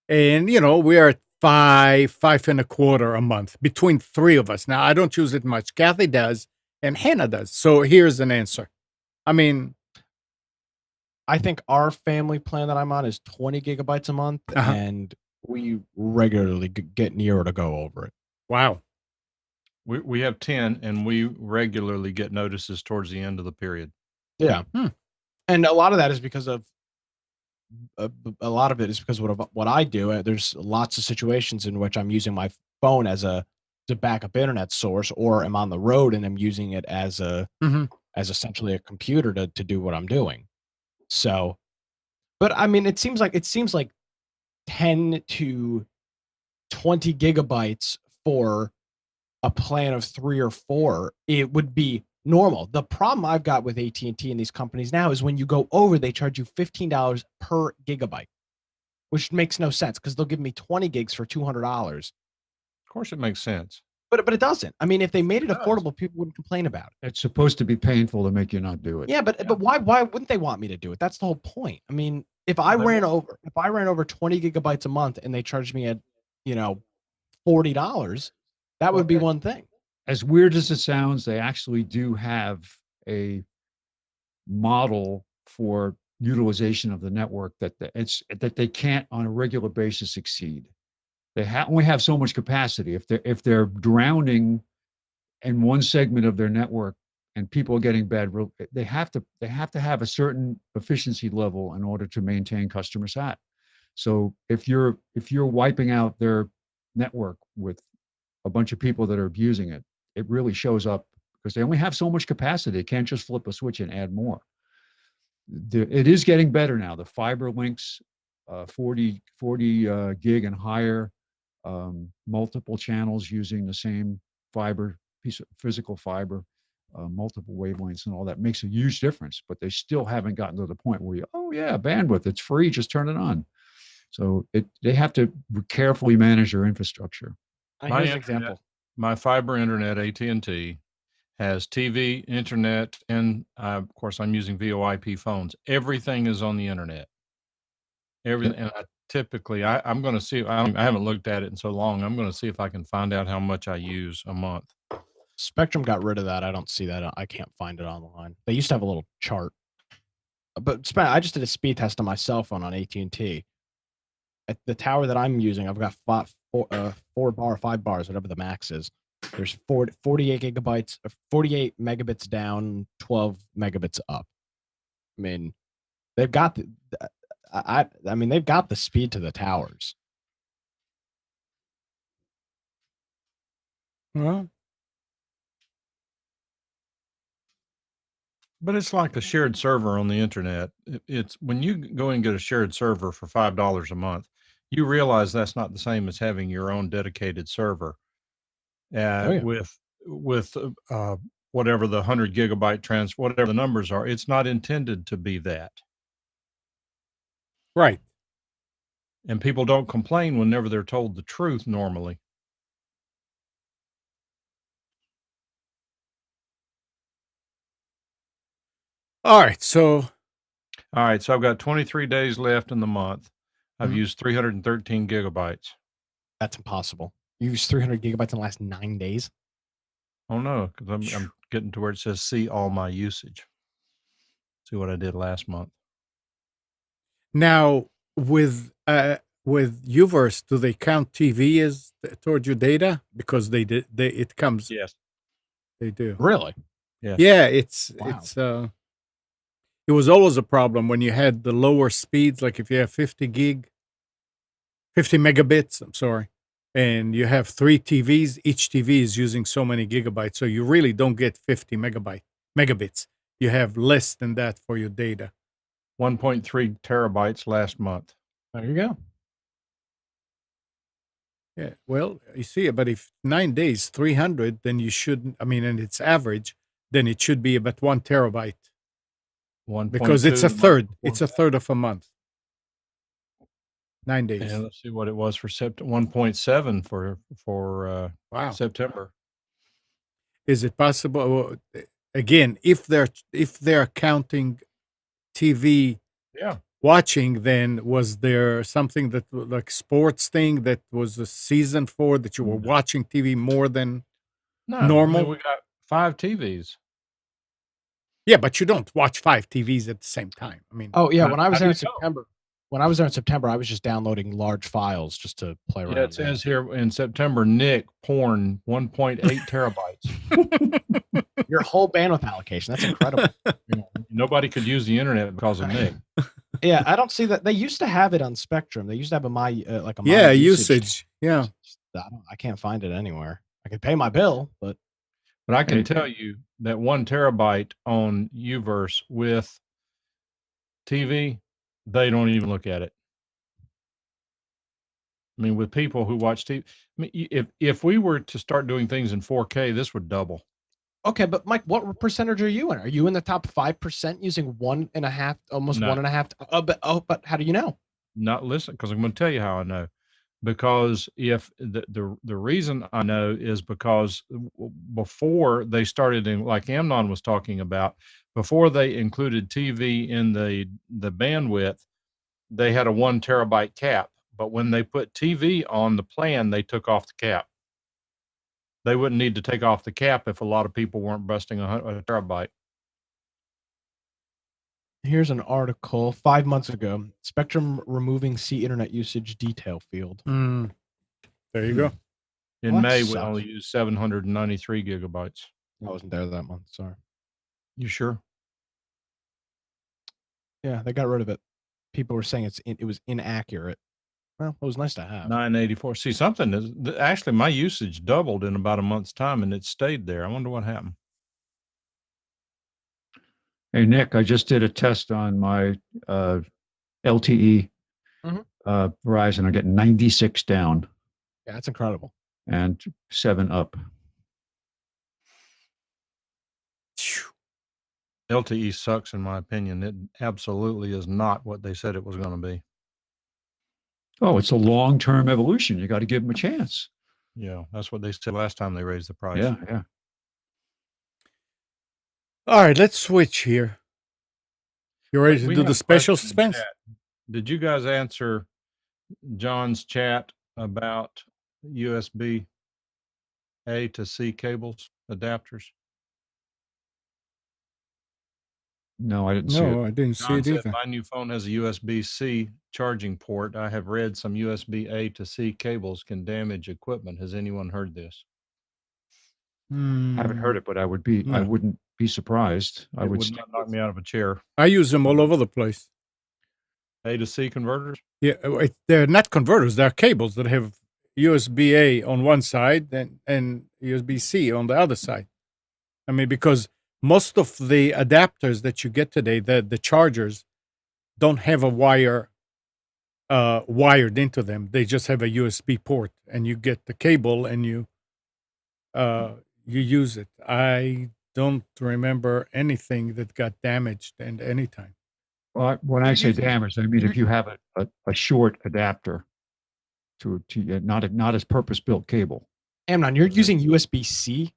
and we are at 5.25 a month between 3 of us. Now I don't use it much. Kathy does, and Hannah does. So here's an answer. I mean, I think our family plan that I'm on is 20 gigabytes a month, and we regularly get near to go over it. Wow. We have 10, and we regularly get notices towards the end of the period. Yeah, and a lot of that is because of. A lot of it is because of what I do. There's lots of situations in which I'm using my phone as a backup internet source, or I'm on the road and I'm using it as as essentially a computer to do what I'm doing. So, but I mean, it seems like 10 to 20 gigabytes for a plan of 3 or 4, it would be normal. The problem I've got with AT&T and these companies now is when you go over, they charge you $15 per gigabyte, which makes no sense because they'll give me 20 gigs for $200. Of course, it makes sense. But it doesn't. I mean, if they made it It does. affordable, people wouldn't complain about it. It's supposed to be painful to make you not do it. Yeah, but why wouldn't they want me to do it? That's the whole point. I mean, if I ran over 20 gigabytes a month and they charged me at, $40, that would be one thing. As weird as it sounds, they actually do have a model for utilization of the network that they can't on a regular basis exceed. They only have so much capacity. If they're drowning in one segment of their network and people are getting bad, they have to have a certain efficiency level in order to maintain customer sat. So if you're wiping out their network with a bunch of people that are abusing it, it really shows up because they only have so much capacity. They can't just flip a switch and add more. It is getting better now. The fiber links, 40 gig and higher, multiple channels using the same fiber, piece of physical fiber, multiple wavelengths and all that makes a huge difference, but they still haven't gotten to the point where bandwidth, it's free, just turn it on. So they have to carefully manage their infrastructure. Here's an example. My fiber internet, AT&T, has TV, internet, and of course, I'm using VoIP phones. Everything is on the internet. Everything, and I'm going to see. I haven't looked at it in so long. I'm going to see if I can find out how much I use a month. Spectrum got rid of that. I don't see that. I can't find it online. They used to have a little chart. But I just did a speed test on my cell phone on AT&T. At the tower that I'm using, I've got 5 bars, whatever the max is. There's 48 gigabytes, 48 megabits down, 12 megabits up. I mean, they've got they've got the speed to the towers. Well, but it's like a shared server on the internet. It's when you go and get a shared server for $5 a month, you realize that's not the same as having your own dedicated server. With whatever the 100 gigabyte whatever the numbers are, it's not intended to be that. right. And people don't complain whenever they're told the truth normally. All right. So I've got 23 days left in the month. I've Mhm. used 313 gigabytes. That's impossible. You use 300 gigabytes in the last 9 days? Oh no, because I'm getting to where it says see all my usage. See what I did last month. now with Uverse, do they count TV as toward your data? Because it comes. Yes. They do. Really? Yes. Yeah, it's Wow. it was always a problem when you had the lower speeds, like if you have 50 megabits, I'm sorry, and you have 3 TVs, each TV is using so many gigabytes, so you really don't get 50 megabits. You have less than that for your data. 1.3 terabytes last month. There you go. Yeah, well, you see, but if 9 days, 300, then you shouldn't, and it's average, then it should be about 1 terabyte. 1.2 Because it's a the month third. before. It's a third of a month. 9 days. And let's see what it was for 1.7 for Wow. September. Is it possible? Again, if they're counting TV Yeah. watching, then was there something that like sports thing that was a season for that you were No. watching TV more than No, normal? we got 5 TVs. Yeah, but you don't watch 5 TVs at the same time. Oh yeah, when I was how there do in you know? September, I was just downloading large files just to play around. Yeah, it says here in September, Nick porn 1.8 terabytes. Your whole bandwidth allocation. That's incredible. Nobody could use the internet because of Nick. Yeah, I don't see that. They used to have it on Spectrum. They used to have my Yeah, usage. Yeah. I can't find it anywhere. I could pay my bill, but I can tell you that 1 terabyte on Uverse with TV, they don't even look at it. I mean, with people who watch TV, I mean, if we were to start doing things in 4K, this would double. Okay, but Mike, what percentage are you in? Are you in the top 5% using 1.5, almost No. 1.5? But how do you know? Not listen, because I'm going to tell you how I know. Because if the reason I know is because before they started in, like Amnon was talking about, before they included TV in the bandwidth, they had a 1 terabyte cap. But when they put TV on the plan, they took off the cap. They wouldn't need to take off the cap if a lot of people weren't busting a terabyte. Here's an article 5 months ago. Spectrum removing C internet usage detail field. There you go. In Well, that May, we sucks. only used 793 gigabytes. I wasn't there that month. Sorry. You sure? Yeah, they got rid of it. People were saying it was inaccurate. Well, it was nice to have. 984. See, something is actually my usage doubled in about a month's time, and it stayed there. I wonder what happened. Hey, Nick, I just did a test on my LTE Verizon. I get 96 down Yeah, that's incredible. and 7 up. LTE sucks, in my opinion. It absolutely is not what they said it was going to be. Oh, it's a long-term evolution. You got to give them a chance. Yeah, that's what they said last time they raised the price. Yeah, yeah. All right, let's switch here. You ready to We do have the a special question in suspense? chat. Did you guys answer John's chat about USB A to C cables, adapters? No, I didn't see it. No, I didn't see John it said, either. my new phone has a USB-C charging port. I have read some USB A to C cables can damage equipment. Has anyone heard this? I haven't heard it, but I No. wouldn't be surprised. I It would would stick not knock me out of a chair. I use them all over the place. A to C converters? Yeah, they're not converters. They're cables that have USB-A on one side and USB-C on the other side. I mean, because most of the adapters that you get today, the chargers, don't have a wire wired into them. They just have a USB port, and you get the cable and you use it. I don't remember anything that got damaged at any time. Well, when I say damaged, I mean if you have a short adapter to not as purpose-built cable. Amnon, you're using USB-C.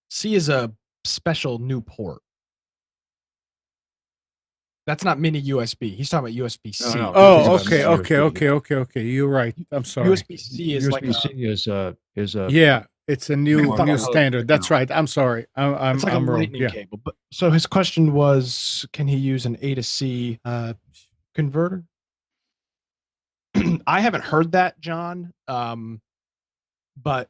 C is a special new port. That's not mini USB. He's talking about USB-C. No. Oh, This is okay. You're right. I'm sorry. USB-C is like USB-C is a Yeah, it's a new thought I heard standard. That's right. I'm sorry. it's like a I'm wrong. lightning Yeah. cable. But so his question was, can he use an A to C converter? I haven't heard that, John. But I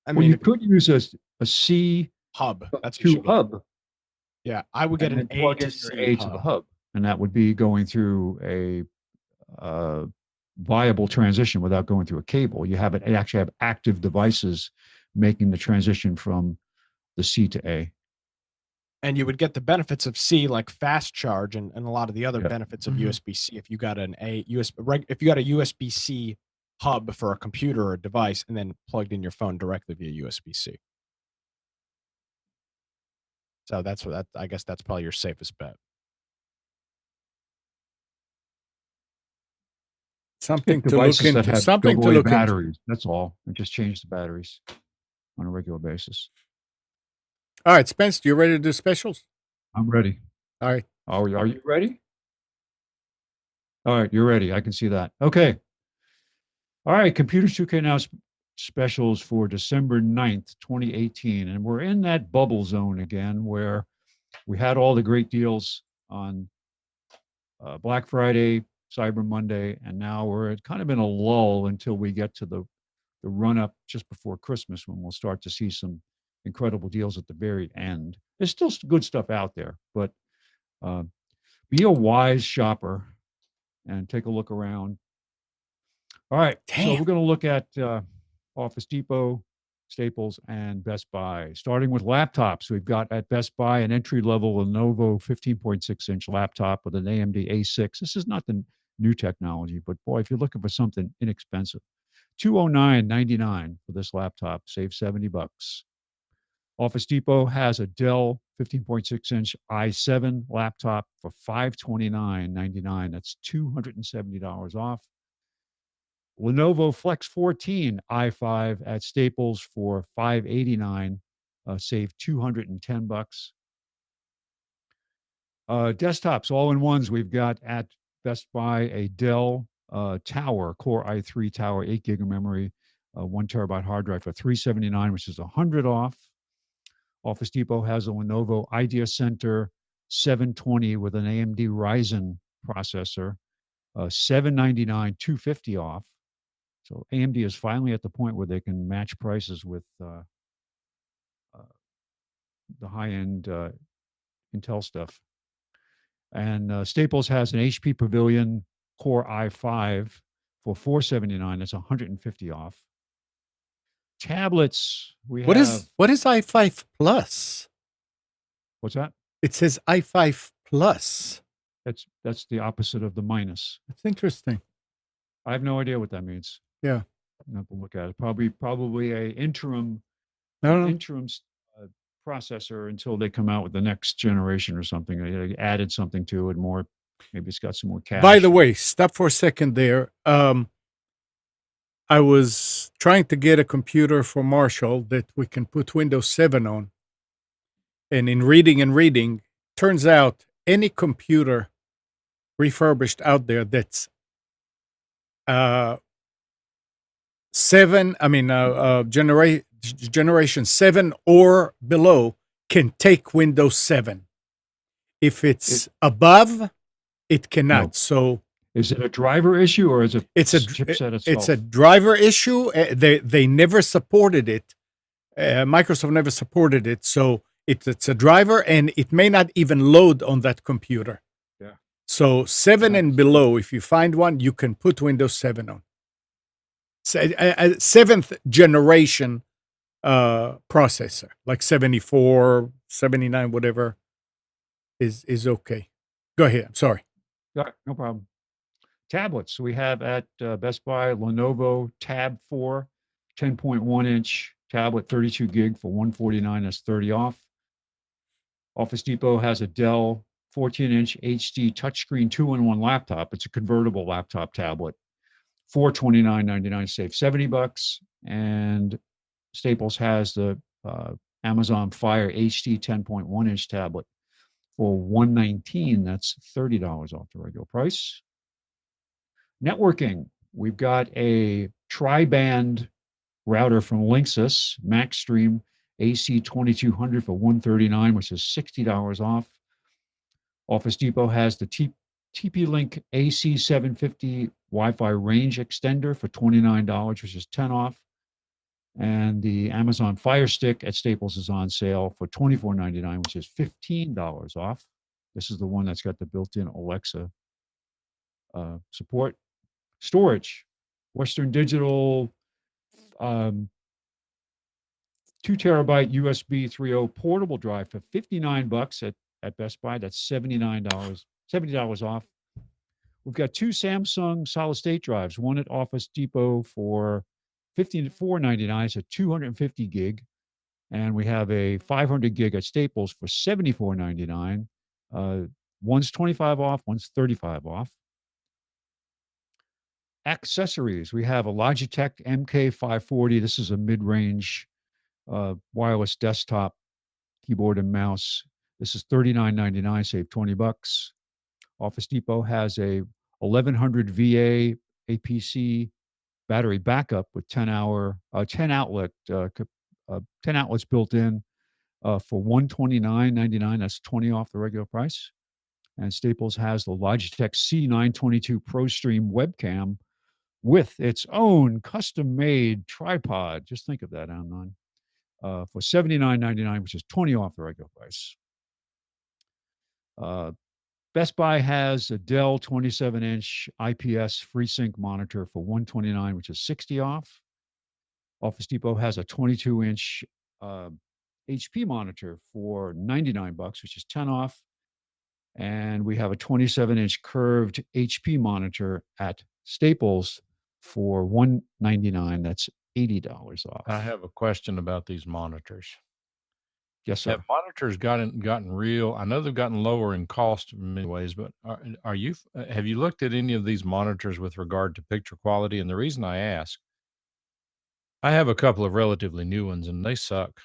well, mean, you could use a C hub. That's what to you should get. hub. Yeah, I would get and an then A plug to in C your A to the hub, and that would be going through a viable transition without going through a cable. You actually have active devices making the transition from the C to A. And you would get the benefits of C, like fast charge and a lot of the other Yeah. benefits of Mhm. USB-C. If you got if you got a USB-C hub for a computer or a device, and then plugged in your phone directly via USB-C. So I guess that's probably your safest bet. Something to Devices look that into. have Something to AA look into. batteries. That's all. And just change the batteries on a regular basis. All right, Spence, you ready to do specials? I'm ready. All right. Are you ready? All right, you're ready. I can see that. Okay. All right, Computers 2K Now specials for December 9th, 2018. And we're in that bubble zone again where we had all the great deals on Black Friday, Cyber Monday, and now we're kind of in a lull until we get to the run up just before Christmas when we'll start to see some incredible deals at the very end. There's still good stuff out there, but be a wise shopper and take a look around. All right, so we're going to look at Office Depot, Staples, and Best Buy. Starting with laptops, we've got at Best Buy an entry-level Lenovo 15.6-inch laptop with an AMD A6. This is not the new technology. But boy, if you're looking for something inexpensive, $209.99 for this laptop, save $70. Office Depot has a Dell 15.6-inch i7 laptop for $529.99. That's $270 off. Lenovo Flex 14 i5 at Staples for $589, save $210. Desktops, all-in-ones, we've got at Best Buy a Dell Tower, Core i3 Tower, 8 gig of memory, 1 terabyte hard drive for $379, which is $100 off. Office Depot has a Lenovo Idea Center 720 with an AMD Ryzen processor, $799, $250 off. So AMD is finally at the point where they can match prices with the high-end Intel stuff. And Staples has an HP Pavilion Core i5 for $479. That's $150 off. Tablets, we What have. is i5 Plus? What's that? It says i5 Plus. That's the opposite of the minus. That's interesting. I have no idea what that means. Yeah. I have to look at it. Probably a interim I don't know. interim processor until they come out with the next generation or something. They added something to it more. Maybe it's got some more cache. By the way, stop for a second there. I was trying to get a computer for Marshall that we can put Windows 7 on. And in reading, turns out any computer refurbished out there that's generation 7 or below can take Windows 7. If it's above, it cannot. No. So is it a driver issue or is it it's a chipset itself? it's a driver issue. They never supported it. Microsoft never supported it. So it's a driver, and it may not even load on that computer. Yeah. So 7 and below, if you find one, you can put Windows 7 on. Seventh generation processor, like 74, 79, whatever, is okay. Go ahead. I'm sorry. Yeah, no problem. Tablets, we have at Best Buy Lenovo Tab 4, 10.1-inch tablet, 32 gig for $149. That's $30 off. Office Depot has a Dell 14-inch HD touchscreen 2-in-1 laptop. It's a convertible laptop tablet, $429.99, save $70. And Staples has the Amazon Fire HD 10.1-inch tablet for $119. That's $30 off the regular price. Networking, we've got a tri-band router from Linksys, MaxStream AC 2200 for $139, which is $60 off. Office Depot has the TP-Link AC 750 Wi-Fi range extender for $29, which is $10 off. And the Amazon Fire Stick at Staples is on sale for $24.99, which is $15 off. This is the one that's got the built-in Alexa support. Storage, Western Digital 2 terabyte USB 3.0 portable drive for $59 at Best Buy. That's $70 off. We've got 2 Samsung solid state drives, one at Office Depot for $54.99, so 250 gig. And we have a 500 gig at Staples for $74.99. One's 25 off, one's 35 off. Accessories, we have a Logitech MK540. This is a mid-range wireless desktop keyboard and mouse. This is $39.99, save $20. Office Depot has a 1100 VA APC battery backup with 10 outlets built in for $129.99. That's $20 off the regular price. And Staples has the Logitech C922 ProStream webcam with its own custom-made tripod. Just think of that, Amnon. For $79.99, which is $20 off the regular price. Best Buy has a Dell 27-inch IPS FreeSync monitor for $129, which is $60 off. Office Depot has a 22-inch HP monitor for $99, which is $10 off. And we have a 27-inch curved HP monitor at Staples for $199. That's $80 off. I have a question about these monitors. Yes, sir. Have monitors gotten real? I know they've gotten lower in cost in many ways, but have you looked at any of these monitors with regard to picture quality? And the reason I ask, I have a couple of relatively new ones and they suck.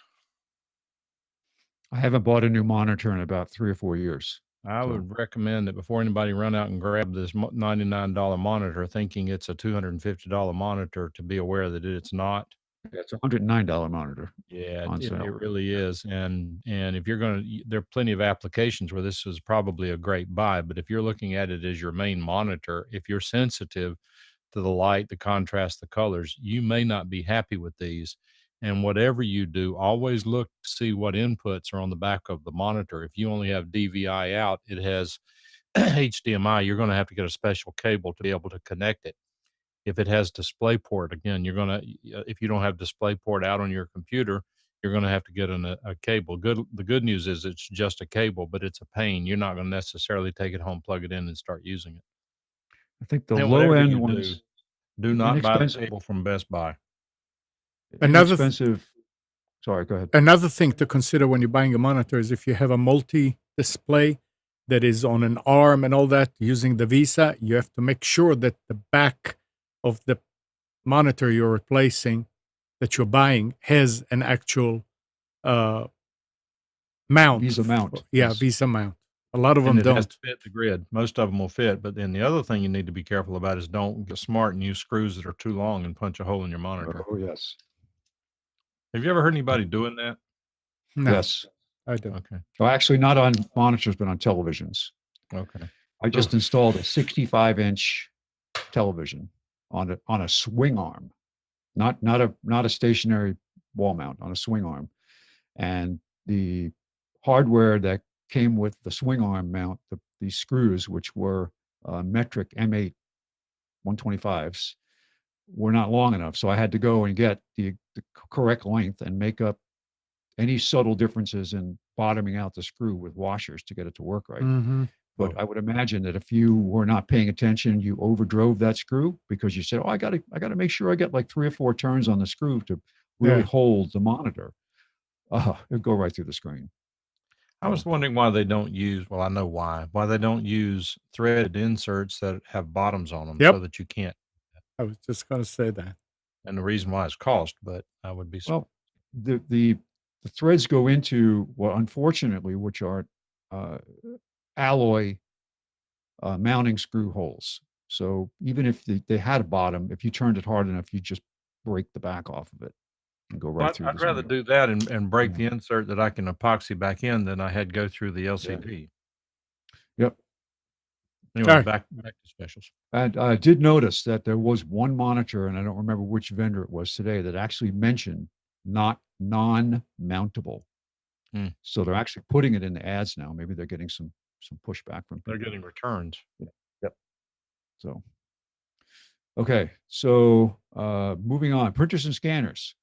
I haven't bought a new monitor in about 3 or 4 years. I So- would recommend that before anybody run out and grab this $99 monitor thinking it's a $250 monitor, to be aware that it's not. It's a $109 monitor. Yeah, On it sale. really is. And if you're going to, there are plenty of applications where this is probably a great buy. But if you're looking at it as your main monitor, if you're sensitive to the light, the contrast, the colors, you may not be happy with these. And whatever you do, always look to see what inputs are on the back of the monitor. If you only have DVI out, it has HDMI. You're going to have to get a special cable to be able to connect it. If it has DisplayPort, again, you're going to, if you don't have DisplayPort out on your computer, you're going to have to get a cable. The good news is it's just a cable, but it's a pain. You're not going to necessarily take it home, plug it in, and start using it. I think the And low whatever end you ones, do not buy the inexpensive. cable from Best Buy. Another inexpensive. Sorry, go ahead. Another thing to consider when you're buying a monitor is if you have a multi-display that is on an arm and all that using the Visa, you have to make sure that the back of the monitor you're replacing, that you're buying, has an actual mount. Visa mount. Yeah, Yes. Visa mount. A lot of And them it has don't. to fit the grid. Most of them will fit. But then the other thing you need to be careful about is don't get smart and use screws that are too long and punch a hole in your monitor. Oh, yes. Have you ever heard anybody doing that? No, Yes. I don't. Okay. Well, actually, not on monitors, but on televisions. Okay. I just installed a 65-inch television on a swing arm, not a stationary wall mount, on a swing arm, and the hardware that came with the swing arm mount, these screws, which were metric M8 125s, were not long enough. So I had to go and get the correct length and make up any subtle differences in bottoming out the screw with washers to get it to work right. Mm-hmm. But I would imagine that if you were not paying attention, you overdrove that screw because you said, "Oh, I got to make sure I get like 3 or 4 turns on the screw to really Yeah. hold the monitor." It'd go right through the screen. I was wondering why they don't use, well, I know why they don't use threaded inserts that have bottoms on them Yep. so that you can't. I was just going to say that. And the reason why is cost, but I would be. Well, the threads go into, well, unfortunately, which are alloy mounting screw holes. So even if they had a bottom, if you turned it hard enough, you just break the back off of it and go right through. I'd rather do that and break the insert that I can epoxy back in than I had go through the LCD. Yep. Anyway, All right. back to specials. And I did notice that there was one monitor, and I don't remember which vendor it was today, that actually mentioned not non-mountable. So they're actually putting it in the ads now. Maybe they're getting some pushback from people. They're getting returns. Yep. So, okay. So moving on, printers and scanners.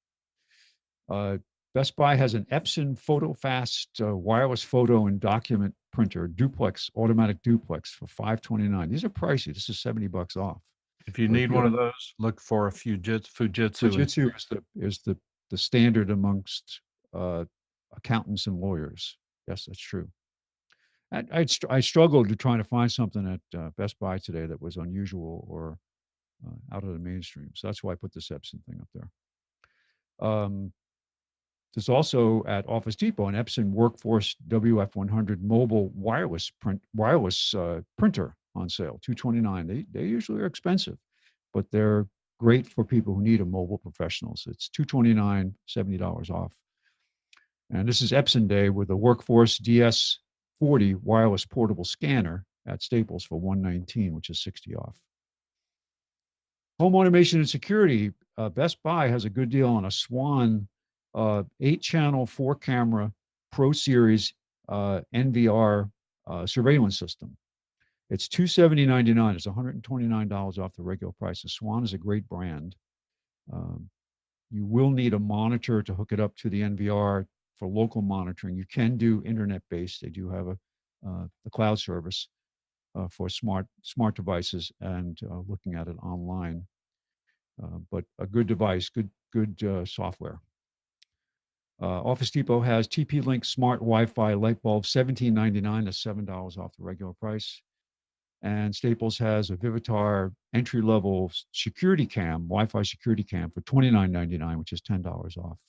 Best Buy has an Epson PhotoFast wireless photo and document printer, duplex, automatic duplex for $529. These are pricey. This is $70 off. If you need one of those, look for a Fujitsu. Fujitsu is the standard amongst accountants and lawyers. Yes, that's true. I struggled to trying to find something at Best Buy today that was unusual or out of the mainstream. So that's why I put this Epson thing up there. There's also at Office Depot an Epson Workforce WF100 mobile wireless printer on sale, $229. They usually are expensive, but they're great for people who need a mobile professionals. It's $229, $70 off. And this is Epson Day with a Workforce DS40 wireless portable scanner at Staples for $119, which is $60 off. Home automation and security. Best Buy has a good deal on a Swan 8-channel, 4-camera Pro Series NVR surveillance system. It's $270.99. It's $129 off the regular price. The Swan is a great brand. You will need a monitor to hook it up to the NVR for local monitoring. You can do internet-based. They do have the cloud service for smart devices and looking at it online. But a good device, good software. Office Depot has TP-Link Smart Wi-Fi light bulb, $17.99. That's $7 off the regular price. And Staples has a Vivitar entry-level security cam, Wi-Fi security cam for $29.99, which is $10 off.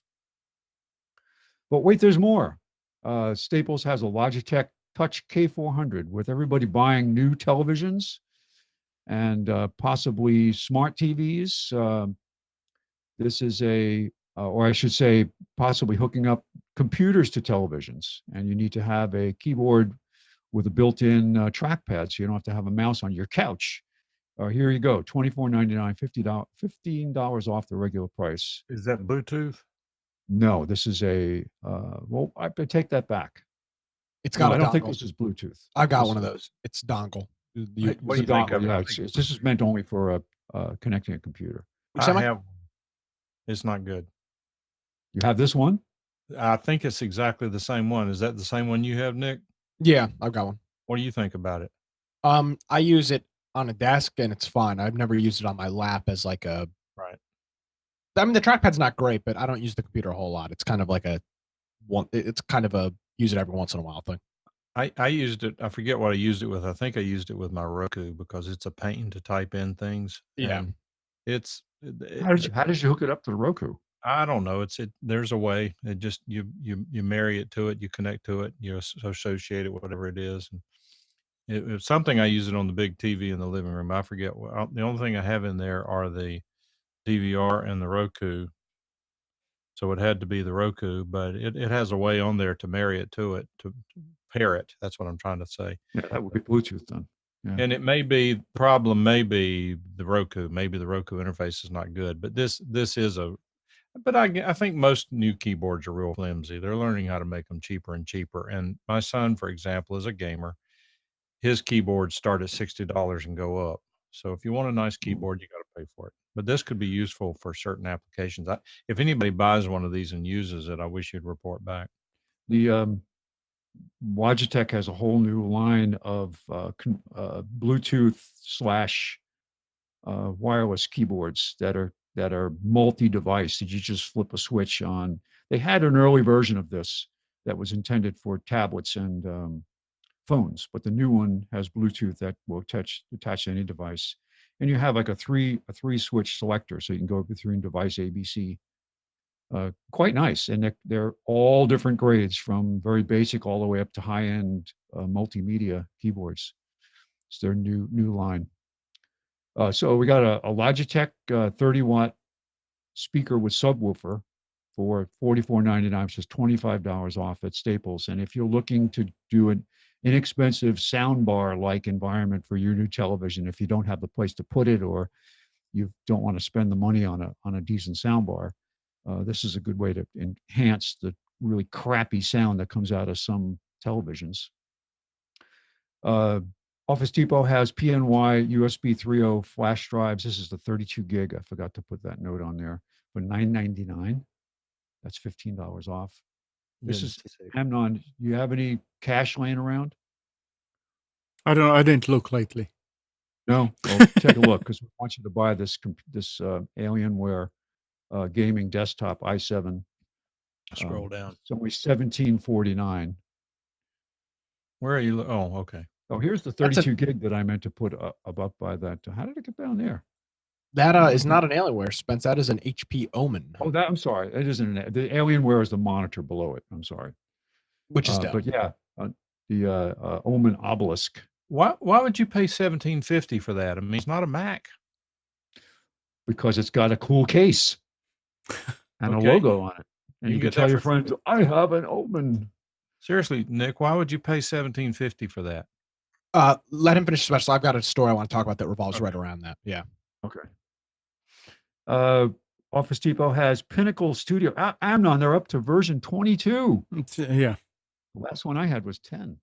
But wait, there's more. Staples has a Logitech Touch K400 with everybody buying new televisions and possibly smart TVs. This is or I should say, possibly hooking up computers to televisions. And you need to have a keyboard with a built-in trackpad, so you don't have to have a mouse on your couch. Here you go, $24.99, $15 off the regular price. Is that Bluetooth? No, this is well, I take that back. It's got No, a I don't dongle. think this is Bluetooth. I've got This one of is- those. It's dongle. What do you think dongle, of it? yeah, I think this is meant only for connecting a computer. Which I semi- have. It's not good. You have this one? I think it's exactly the same one. Is that the same one you have, Nick? Yeah, I've got one. What do you think about it? I use it on a desk and it's fine. I've never used it on my lap as like a. Right. I mean, the trackpad's not great, but I don't use the computer a whole lot. It's kind of like it's kind of a use it every once in a while thing. I used it. I forget what I used it with. I think I used it with my Roku because it's a pain to type in things. Yeah. And it's. How did you hook it up to the Roku? I don't know. There's a way. It just you marry it to it. You connect to it. You associate it with whatever it is. And it's something I use it on the big TV in the living room. I forget the only thing I have in there are the DVR and the Roku. So it had to be the Roku, but it has a way on there to marry it to pair it. That's what I'm trying to say. Yeah, that would be Bluetooth then. Yeah. And it may be the problem may be the Roku. Maybe the Roku interface is not good, but this is but I think most new keyboards are real flimsy. They're learning how to make them cheaper and cheaper. And my son, for example, is a gamer. His keyboards start at $60 and go up. So if you want a nice keyboard, you got to pay for it. But this could be useful for certain applications. If anybody buys one of these and uses it, I wish you'd report back. The Logitech has a whole new line of Bluetooth / wireless keyboards that are multi-device that you just flip a switch on. They had an early version of this that was intended for tablets and phones, but the new one has Bluetooth that will attach to any device. And you have like a three switch selector, so you can go between device A, B, C. Quite nice, and they're all different grades, from very basic all the way up to high-end multimedia keyboards. It's their new line. So we got a Logitech 30-watt speaker with subwoofer for $44.99, which is $25 off at Staples. And if you're looking to do an inexpensive soundbar-like environment for your new television, if you don't have the place to put it or you don't want to spend the money on a decent soundbar, this is a good way to enhance the really crappy sound that comes out of some televisions. Office Depot has PNY USB 3.0 flash drives. This is the 32 gig. I forgot to put that note on there, for $9.99. That's $15 off. This is Amnon. You have any cash laying around? I don't know. I didn't look lately. No. Well, take a look, because we want you to buy this Alienware gaming desktop i7. Scroll down. It's only $17.49. Where are you? Oh, okay. Oh, here's the 32 gig that I meant to put up by that. How did it get down there? That is not an Alienware, Spence. That is an HP Omen. Oh, I'm sorry. It isn't the Alienware is the monitor below it. I'm sorry. Which is down. But yeah, the Omen Obelisk. Why would you pay $17.50 for that? I mean, it's not a Mac. Because it's got a cool case and Okay. a logo on it. And You you can get tell that your for friends, I have an Omen. Seriously, Nick, why would you pay $17.50 for that? Let him finish the special. I've got a story I want to talk about that revolves Okay. right around that. Yeah. Okay. Office Depot has Pinnacle Studio. Amnon, they're up to version 22. Yeah. The last one I had was 10.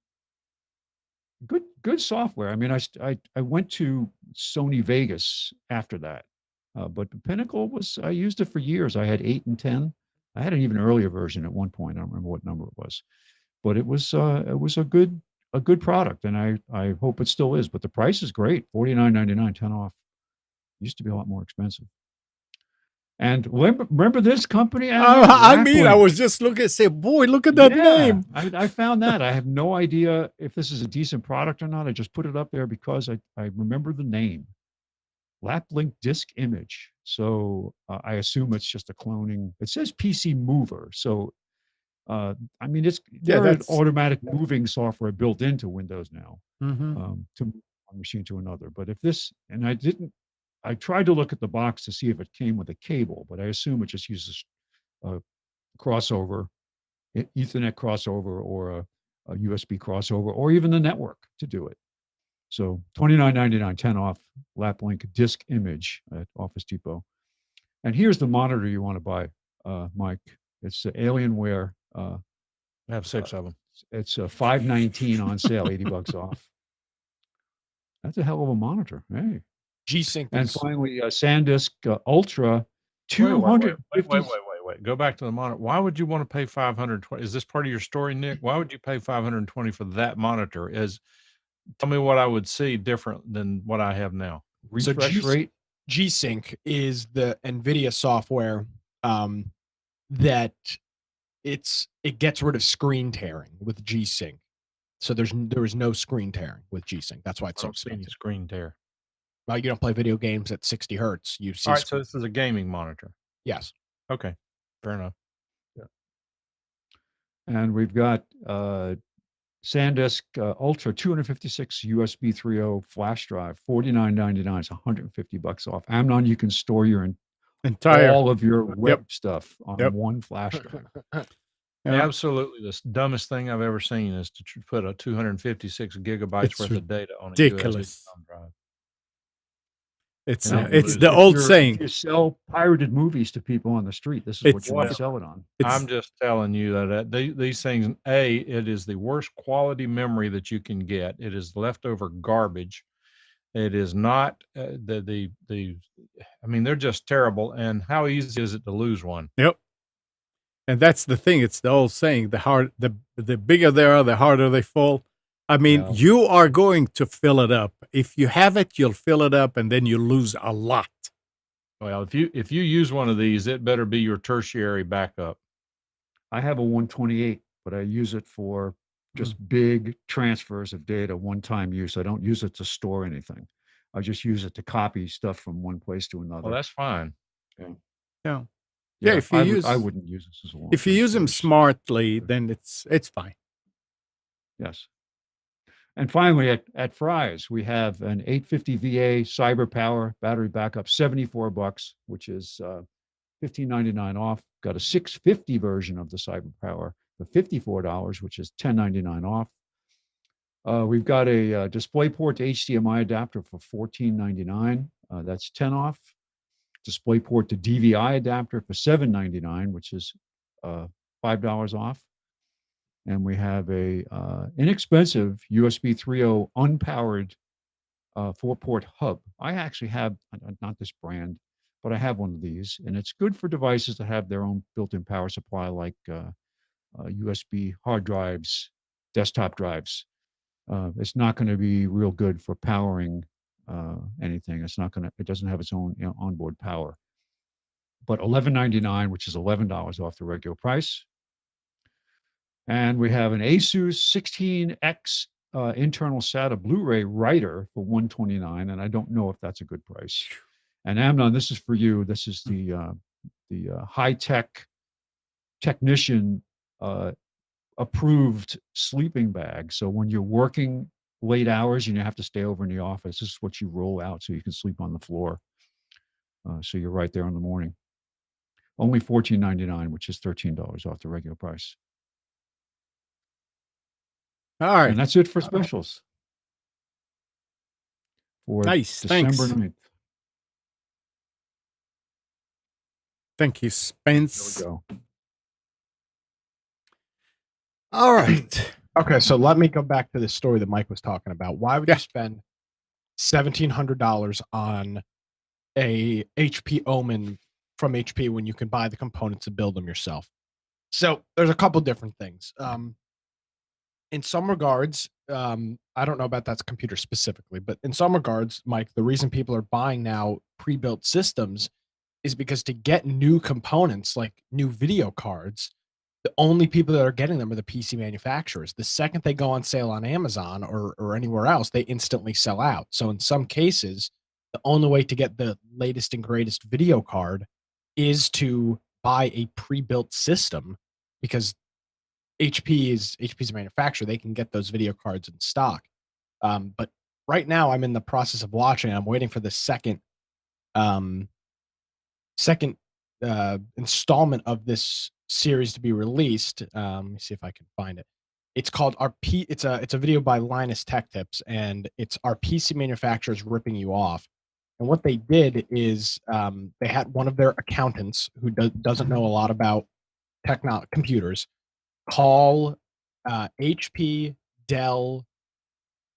Good software. I mean, I went to Sony Vegas after that, but the Pinnacle I used it for years. I had 8 and 10. I had an even earlier version at one point. I don't remember what number it was, but it was a good a good product, and I hope it still is. But the price is great, $49.99, 10 off. Used to be a lot more expensive. And remember this company? I mean, I Lapland. was just looking and say, boy, look at that name. I found that. I have no idea if this is a decent product or not. I just put it up there because I remember the name. Laplink Disk Image. So I assume it's just a cloning. It says PC Mover. So I mean, there are automatic moving software built into Windows now to move one machine to another. But if this, and I tried to look at the box to see if it came with a cable, but I assume it just uses a crossover, Ethernet crossover, or a USB crossover, or even the network to do it. So $29.99, 10 off, Laplink Disk Image at Office Depot. And here's the monitor you want to buy, Mike. It's the Alienware. I have 6 of them. It's $519 on sale, $80 off. That's a hell of a monitor. Hey. G-Sync. And finally, SanDisk Ultra 200. Wait. Go back to the monitor. Why would you want to pay $520? Is this part of your story, Nick? Why would you pay $520 for that monitor? Tell me what I would see different than what I have now. Refresh rate. G-Sync is the NVIDIA software that it gets rid of screen tearing with G-Sync. So there is no screen tearing with G-Sync. That's why it's so expensive. Screen tear. Well, you don't play video games at 60 hertz. You see. All right, so this is a gaming monitor. Yes. Okay. Fair enough. Yeah. And we've got SanDisk Ultra 256 USB 3.0 flash drive, $49.99. It's $150 off. Amnon, you can store your entire all of your web stuff on one flash drive. Absolutely, the dumbest thing I've ever seen is to put a 256 gigabytes worth of data on a ridiculous USB drive. It's the old saying. If you sell pirated movies to people on the street, this is what you want to sell it on. I'm just telling you that these things, it is the worst quality memory that you can get. It is leftover garbage. It is not I mean, they're just terrible. And how easy is it to lose one? Yep. And that's the thing. It's the old saying, the bigger they are, the harder they fall. I mean, you are going to fill it up. If you have it, you'll fill it up, and then you lose a lot. Well, if you use one of these, it better be your tertiary backup. I have a 128, but I use it for just big transfers of data, one-time use. I don't use it to store anything. I just use it to copy stuff from one place to another. Well, that's fine. Yeah. If you I wouldn't use this as a long. If you use them smartly, then it's fine. Yes. And finally, at Fry's, we have an 850 VA Cyber Power battery backup, $74, which is $15.99 off. Got a 650 version of the Cyber Power for $54, which is $10.99 off. We've got a DisplayPort to HDMI adapter for $14.99. That's 10 off. DisplayPort to DVI adapter for $7.99, which is $5 off. And we have a inexpensive USB 3.0 unpowered 4-port hub. I actually have, not this brand, but I have one of these. And it's good for devices that have their own built-in power supply, like USB hard drives, desktop drives. It's not going to be real good for powering anything. It doesn't have its own onboard power. But $11.99, which is $11 off the regular price. And we have an Asus 16X internal SATA Blu-ray writer for $129, and I don't know if that's a good price. And Amnon, this is for you. This is the high-tech technician approved sleeping bag. So when you're working late hours and you have to stay over in the office, this is what you roll out so you can sleep on the floor. So you're right there in the morning. Only $14.99, which is $13 off the regular price. All right. And that's it for specials. For nice. December Thanks. 9th. Thank you, Spence. There we go. All right. Okay, so let me go back to the story that Mike was talking about. Why would you spend $1,700 on a HP Omen from HP when you can buy the components and build them yourself? So there's a couple different things. in some regards, I don't know about that's computer specifically, but in some regards, Mike, the reason people are buying now pre-built systems is because to get new components like new video cards, the only people that are getting them are the PC manufacturers. The second they go on sale on Amazon or anywhere else, they instantly sell out. So in some cases, the only way to get the latest and greatest video card is to buy a pre-built system because HP's a manufacturer. They can get those video cards in stock. But right now, I'm in the process of watching. I'm waiting for the um, second installment of this series to be released. Let me see if I can find it. It's called It's a video by Linus Tech Tips, and it's our PC manufacturers ripping you off. And what they did is they had one of their accountants who doesn't know a lot about computers call HP, Dell.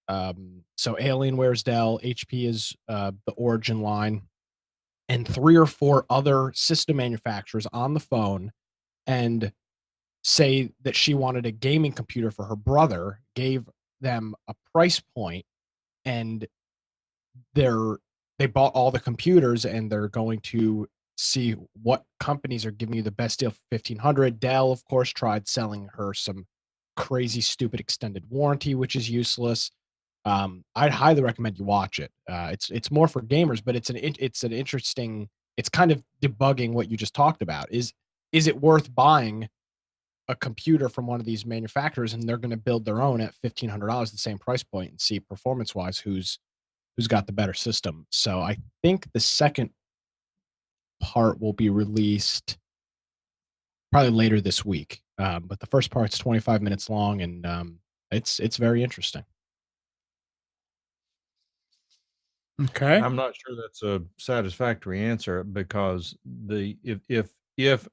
So Alienware's Dell, HP is the Origin line, and 3 or 4 other system manufacturers on the phone and say that she wanted a gaming computer for her brother, gave them a price point, and they bought all the computers and they're going to see what companies are giving you the best deal for 1,500. Dell, of course, tried selling her some crazy, stupid extended warranty, which is useless. I'd highly recommend you watch it. It's more for gamers, but it's an interesting. It's kind of debugging what you just talked about. Is it worth buying a computer from one of these manufacturers and they're going to build their own at $1,500, the same price point, and see performance wise who's got the better system? So I think the second part will be released probably later this week. But the first part's 25 minutes long, and it's very interesting. Okay. I'm not sure that's a satisfactory answer because if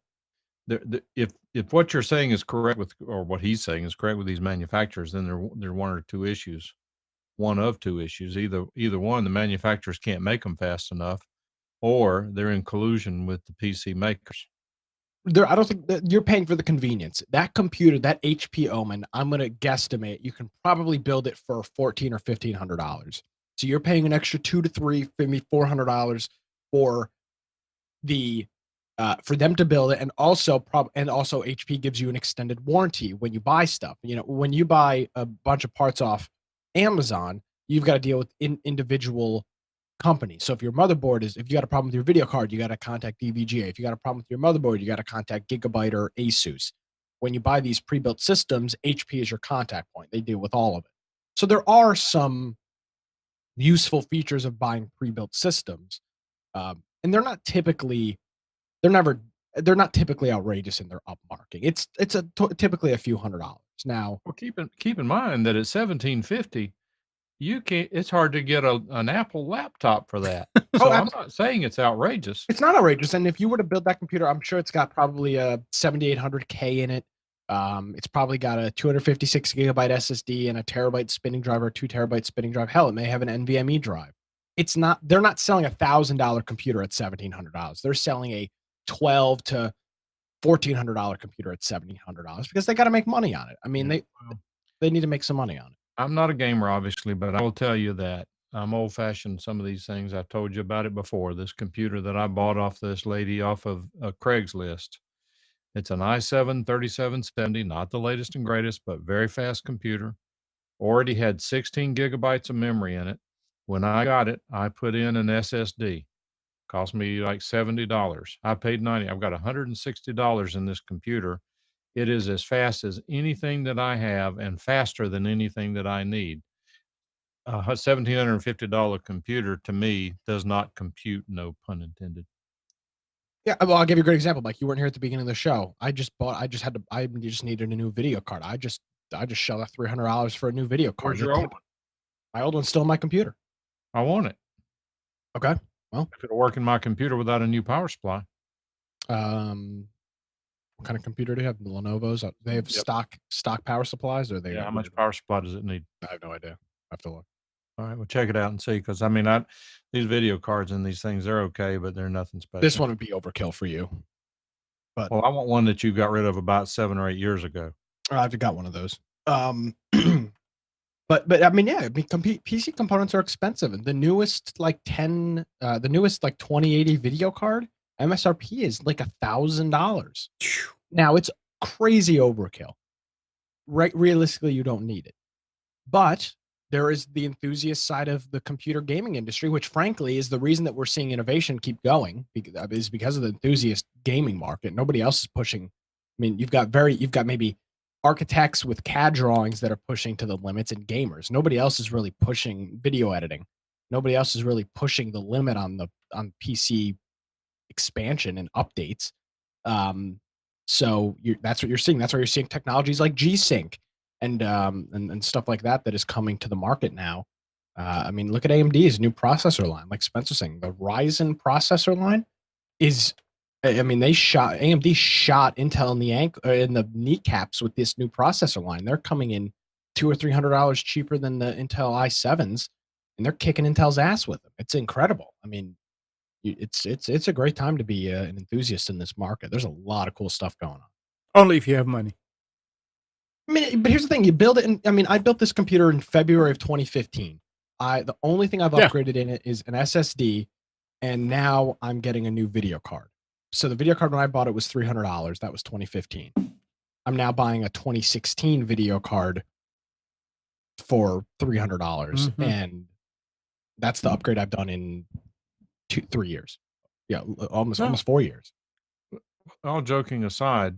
what you're saying is correct or what he's saying is correct with these manufacturers, then there are one or two issues. One of two issues. Either one, the manufacturers can't make them fast enough, or they're in collusion with the PC makers. I don't think that you're paying for the convenience. That computer, that HP Omen, I'm going to guesstimate you can probably build it for $1,400 or $1,500. So you're paying an extra $200 to $300, maybe $400 for for them to build it, and also HP gives you an extended warranty when you buy stuff. You know, when you buy a bunch of parts off Amazon, you've got to deal with individual companies. So if you got a problem with your video card, you got to contact DVGA. If you got a problem with your motherboard, you got to contact Gigabyte or Asus. When you buy these pre-built systems, HP is your contact point. They deal with all of it. So there are some useful features of buying pre-built systems, and they're not typically outrageous in their upmarking. It's typically a few $100s. Now, well, keep in mind that at $1,750, it's hard to get an Apple laptop for that. So I'm not saying it's outrageous. It's not outrageous. And if you were to build that computer, I'm sure it's got probably a 7800K in it. It's probably got a 256 gigabyte SSD and a terabyte spinning drive or 2 terabyte spinning drive. Hell, it may have an NVMe drive. They're not selling $1,000 computer at $1,700. They're selling a $1,200 to $1,400 computer at $1,700 because they got to make money on it. I mean, they need to make some money on it. I'm not a gamer, obviously, but I will tell you that I'm old-fashioned. Some of these things, I told you about it before. This computer that I bought off this lady off of Craigslist, it's an i7 3770, not the latest and greatest, but very fast computer. Already had 16 gigabytes of memory in it. When I got it, I put in an SSD. Cost me like $70. I paid $90. I've got $160 in this computer. It is as fast as anything that I have and faster than anything that I need. A $1,750 computer to me does not compute, no pun intended. Yeah, well, I'll give you a great example. Like, you weren't here at the beginning of the show. I just needed a new video card. I just shelled out $300 for a new video card. Where's your old one? My old one's still in my computer. I want it. Okay. Well, if it'll work in my computer without a new power supply. What kind of computer do you have? The Lenovo's? They have stock power supplies, or how much power supply does it need? I have no idea. I have to look. All right, well, check it out and see, because I mean, these video cards and these things, they're okay, but they're nothing special. This one would be overkill for you. But well, I want one that you got rid of about 7 or 8 years ago. I've got one of those. But I mean, yeah, I mean, PC components are expensive, and the newest like 2080 video card MSRP is like $1,000. Now it's crazy overkill. Realistically, you don't need it, but there is the enthusiast side of the computer gaming industry, which frankly is the reason that we're seeing innovation keep going, is because of the enthusiast gaming market. Nobody else is pushing. I mean, you've got maybe architects with CAD drawings that are pushing to the limits, and gamers. Nobody else is really pushing video editing. Nobody else is really pushing the limit on PC expansion and updates. So that's what you're seeing. That's why you're seeing technologies like G-Sync and stuff like that is coming to the market now. I mean, look at AMD's new processor line. Like Spencer saying, the Ryzen processor line is. I mean, AMD shot Intel in the kneecaps with this new processor line. They're coming in $200 or $300 cheaper than the Intel i7s, and they're kicking Intel's ass with them. It's incredible. I mean, it's a great time to be an enthusiast in this market. There's a lot of cool stuff going on. Only if you have money. I mean, but here's the thing: you build it. I mean, I built this computer in February of 2015. The only thing I've upgraded in it is an SSD, and now I'm getting a new video card. So the video card when I bought it was $300. That was 2015. I'm now buying a 2016 video card for $300, and that's the upgrade I've done in 3 years. Yeah, almost 4 years. All joking aside,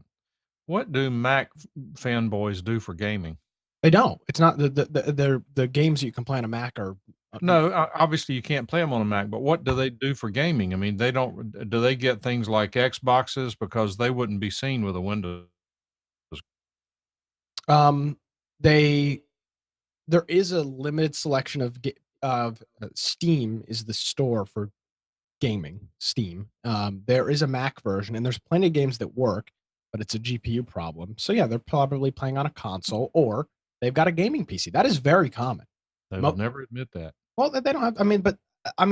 what do Mac fanboys do for gaming? They don't. It's not the games that you can play on a Mac are. No, obviously you can't play them on a Mac, but what do they do for gaming? I mean, do they get things like Xboxes because they wouldn't be seen with a Windows? There is a limited selection of Steam is the store for gaming. Steam. There is a Mac version, and there's plenty of games that work, but it's a GPU problem. So yeah, they're probably playing on a console or they've got a gaming PC. That is very common. They will never admit that. Well, they don't have. I mean,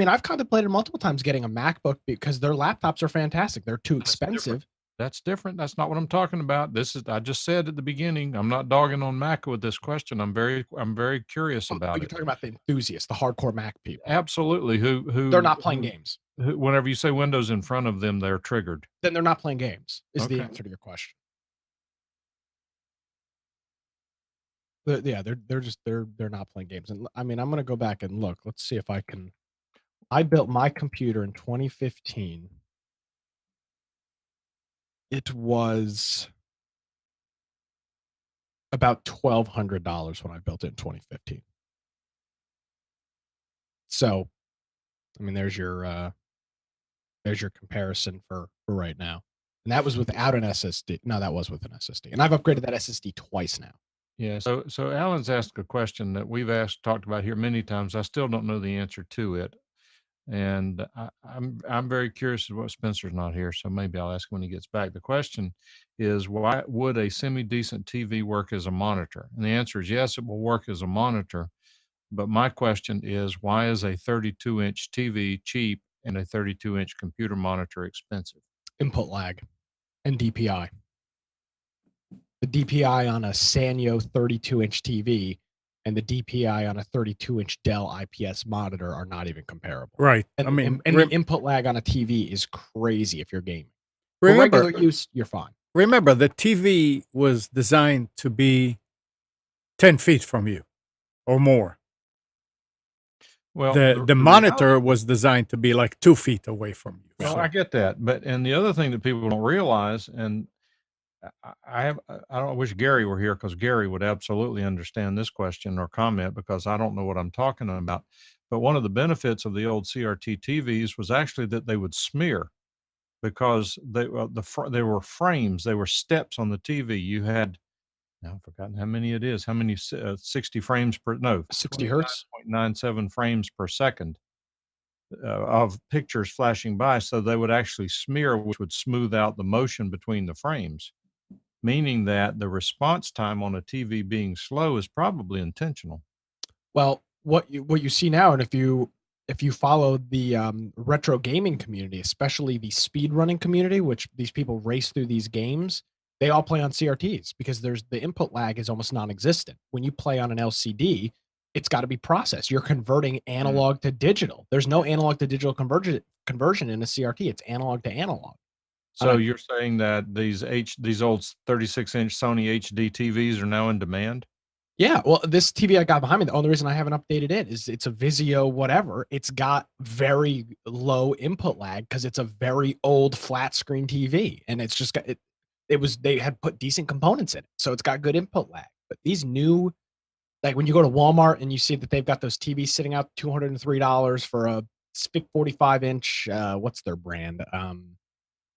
I've contemplated multiple times getting a MacBook because their laptops are fantastic. They're too expensive. That's different. That's not what I'm talking about. I just said at the beginning, I'm not dogging on Mac with this question. I'm very curious about it. You're talking about the enthusiasts, the hardcore Mac people. Absolutely. Who they're not playing games. Whenever you say Windows in front of them, they're triggered. Then they're not playing games. Is the answer to your question? Yeah, they're not playing games. And I mean, I'm gonna go back and look. Let's see if I can. I built my computer in 2015. It was about $1,200 when I built it in 2015. So, I mean, there's your comparison for right now. And that was without an SSD. No, that was with an SSD. And I've upgraded that SSD twice now. Yeah. So Alan's asked a question that we've talked about here many times. I still don't know the answer to it. And I'm very curious as what Spencer's not here, so maybe I'll ask when he gets back. The question is, why would a semi-decent TV work as a monitor? And the answer is yes, it will work as a monitor. But my question is, why is a 32-inch TV cheap and a 32-inch computer monitor expensive? Input lag and DPI. The DPI on a Sanyo 32-inch TV and the DPI on a 32-inch Dell IPS monitor are not even comparable. Right. And, I mean, the input lag on a TV is crazy if you're gaming. For remember, regular use, you're fine. Remember, the TV was designed to be 10 feet from you or more. Well, the monitor was designed to be like 2 feet away from you. Well, I get that, and the other thing that people don't realize, and I wish Gary were here because Gary would absolutely understand this question or comment because I don't know what I'm talking about. But one of the benefits of the old CRT TVs was actually that they would smear because they were frames, they were steps on the TV. You had, now I've forgotten how many it is. How many 60 frames per? No, 60 hertz, 0.97 frames per second of pictures flashing by. So they would actually smear, which would smooth out the motion between the frames, meaning that the response time on a TV being slow is probably intentional. Well, what you see now, and if you follow the retro gaming community, especially the speed running community, which these people race through these games, they all play on CRTs because the input lag is almost non-existent. When you play on an LCD, it's got to be processed. You're converting analog to digital. There's no analog to digital conversion in a CRT. It's analog to analog. So you're saying that these old 36-inch Sony HD TVs are now in demand? Yeah, well, this TV I got behind me, the only reason I haven't updated it is it's a Vizio whatever. It's got very low input lag because it's a very old flat screen TV, and it's just got it. They had put decent components in it, so it's got good input lag. But these new, like when you go to Walmart and you see that they've got those TVs sitting out $203 for a 45-inch, what's their brand?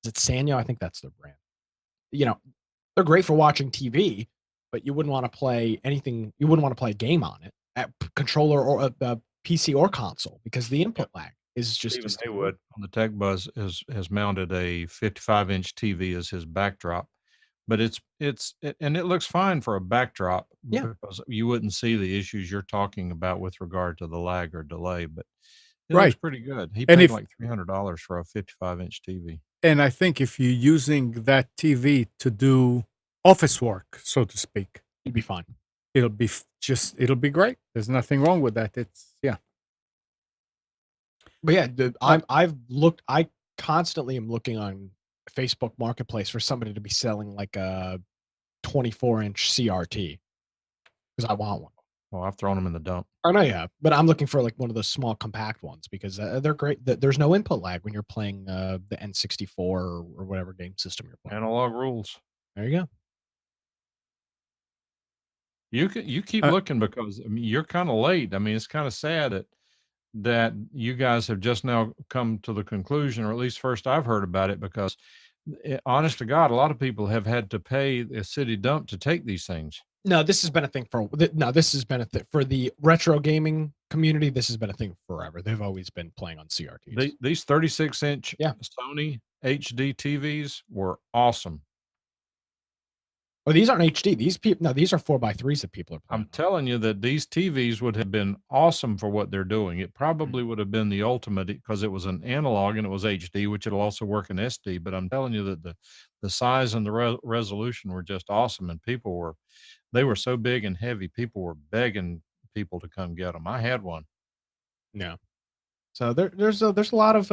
Is it Sanyo? I think that's their brand. You know, they're great for watching TV, but you wouldn't want to play anything. You wouldn't want to play a game on it at controller or a PC or console because the input lag is just. Stephen Haywood on the Tech Buzz has mounted a 55-inch TV as his backdrop, but and it looks fine for a backdrop. Yeah. Because you wouldn't see the issues you're talking about with regard to the lag or delay, but it Right. looks pretty good. He And paid if- like $300 for a 55-inch TV. And I think if you're using that TV to do office work, so to speak, You'd be fine. it'll be great. There's nothing wrong with that. But yeah, I constantly am looking on Facebook Marketplace for somebody to be selling like a 24-inch CRT because I want one. Well, I've thrown them in the dump. I know you have, but I'm looking for like one of those small compact ones because they're great. There's no input lag when you're playing the N64 or whatever game system you're playing. Analog rules. There you go. You keep looking because I mean you're kind of late. I mean it's kind of sad that you guys have just now come to the conclusion, or at least first I've heard about it, because honest to God, a lot of people have had to pay a city dump to take these things. No, this has been a thing this has been a thing for the retro gaming community. This has been a thing forever. They've always been playing on CRTs. These 36-inch Yeah. Sony HD TVs were awesome. Oh, these aren't HD. These are 4x3s that people are playing. I'm telling you that these TVs would have been awesome for what they're doing. It probably would have been the ultimate because it was an analog and it was HD, which it'll also work in SD. But I'm telling you that the size and the resolution were just awesome, and they were so big and heavy. People were begging people to come get them. I had one. Yeah. So there's a lot of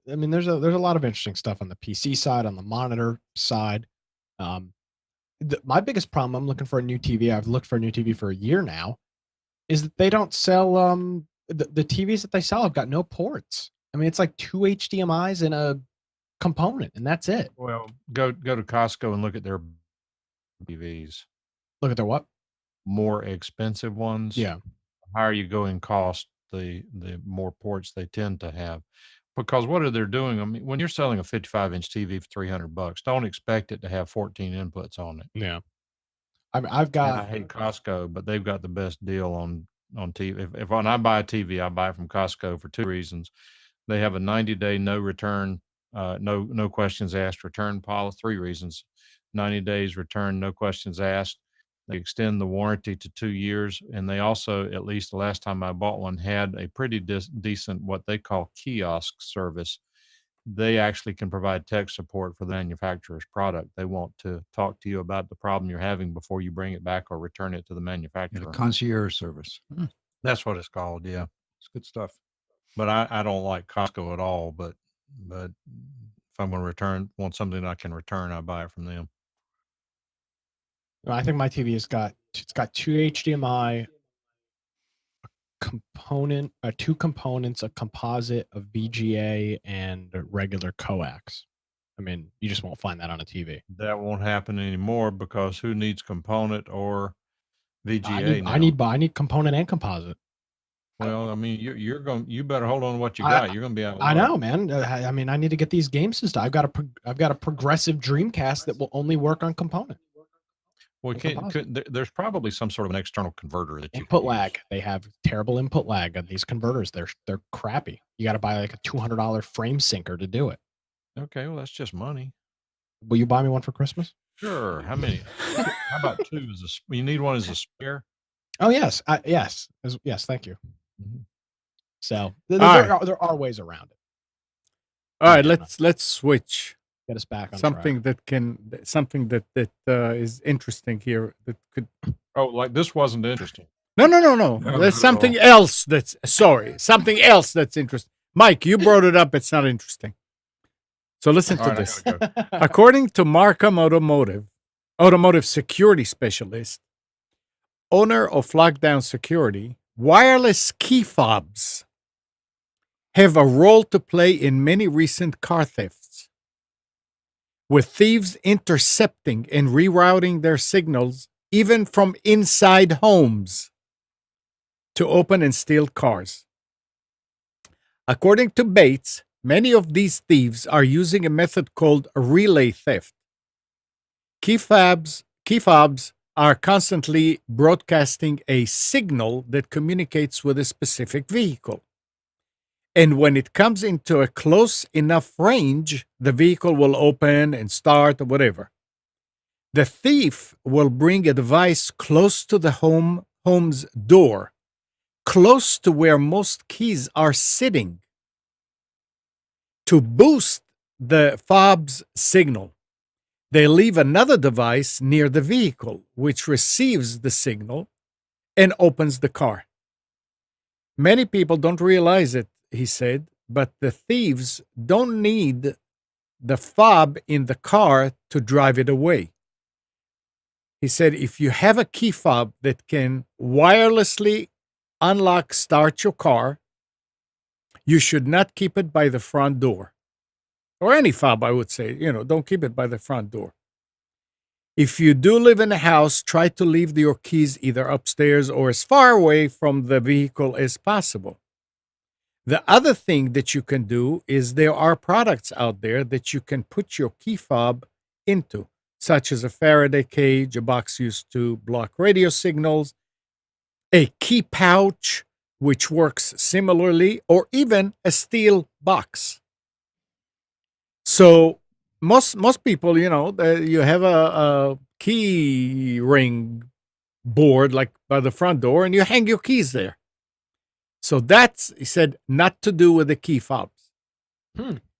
there's a lot of interesting stuff on the PC side, on the monitor side. My biggest problem, I'm looking for a new TV. I've looked for a new TV for a year now, is that they don't sell the TVs that they sell have got no ports. I mean, it's like 2 HDMIs and a component, and that's it. Well, go to Costco and look at their TVs. Look at their what? More expensive ones. Yeah. The higher you go in cost, the more ports they tend to have. Because what are they doing? I mean, when you're selling a 55-inch TV for $300, don't expect it to have 14 inputs on it. Yeah. I mean, I hate Costco, but they've got the best deal on TV. If when I buy a TV, I buy it from Costco for two reasons. They have a 90-day no return, no questions asked return policy. 3 reasons: 90 days return, no questions asked. They extend the warranty to 2 years, and they also, at least the last time I bought one, had a pretty decent what they call kiosk service. They actually can provide tech support for the manufacturer's product. They want to talk to you about the problem you're having before you bring it back or return it to the manufacturer. A concierge service. That's what it's called. Yeah, It's good stuff. but I don't like Costco at all. But if I'm going to want something I can return, I buy it from them. think my TV has got 2 HDMI, component, 2 components, a composite, a VGA, and a regular coax. I mean, you just won't find that on a TV. That won't happen anymore because who needs component or VGA now? I need component and composite. Well, I mean, you better hold on to what you got. You're going to be out. of I luck. know, man. I mean, I need to get these game systems. I've got a progressive Dreamcast that will only work on component. Well, there's probably some sort of an external converter that you Input can lag. use. They have terrible input lag on these converters. They're crappy. You got to buy like a $200 frame sinker to do it. Okay, well, that's just money. Will you buy me one for Christmas? Sure. How many? How about 2? You need one as a spare? Oh yes, yes. Thank you. Mhm. So All there are ways around it. All right, let's switch. Get us back on something track. that is interesting here that could. Oh, like this wasn't interesting. No. No, There's not at something all. else something else that's interesting. Mike, you brought it up. It's not interesting. So listen All to right, I this. gotta go. According to Markham automotive security specialist, owner of Lockdown Security, wireless key fobs have a role to play in many recent car thefts, with thieves intercepting and rerouting their signals even from inside homes to open and steal cars. According to Bates, many of these thieves are using a method called relay theft. Key fobs are constantly broadcasting a signal that communicates with a specific vehicle. And when it comes into a close enough range, the vehicle will open and start or whatever. The thief will bring a device close to the home's door, close to where most keys are sitting, to boost the fob's signal. They leave another device near the vehicle, which receives the signal and opens the car. Many people don't realize it, he said, but the thieves don't need the fob in the car to drive it away. He said, if you have a key fob that can wirelessly unlock, start your car, you should not keep it by the front door. Or any fob, I would say, don't keep it by the front door. If you do live in a house, try to leave your keys either upstairs or as far away from the vehicle as possible. The other thing that you can do is there are products out there that you can put your key fob into, such as a Faraday cage, a box used to block radio signals, a key pouch, which works similarly, or even a steel box. So most people, you have a key ring board like by the front door, and you hang your keys there. So that's, he said, not to do with the key fobs.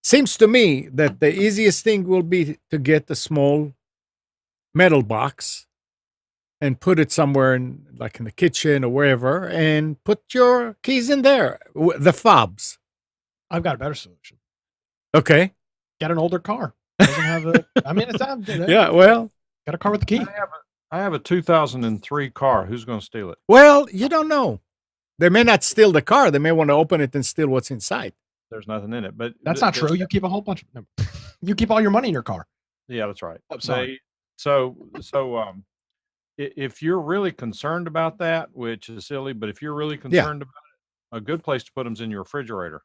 Seems to me that the easiest thing will be to get a small metal box and put it somewhere like in the kitchen or wherever, and put your keys in there, the fobs. I've got a better solution. Okay. Get an older car. Doesn't have a. I mean, it's not. Yeah, well. Got a car with a key. I have a 2003 car. Who's going to steal it? Well, you don't know. They may not steal the car. They may want to open it and steal what's inside. There's nothing in it, but That's not true. You keep a whole bunch of. You keep all your money in your car. Yeah, that's right. Oh, sorry. If you're really concerned about that, which is silly, but if you're really concerned about it, a good place to put them is in your refrigerator.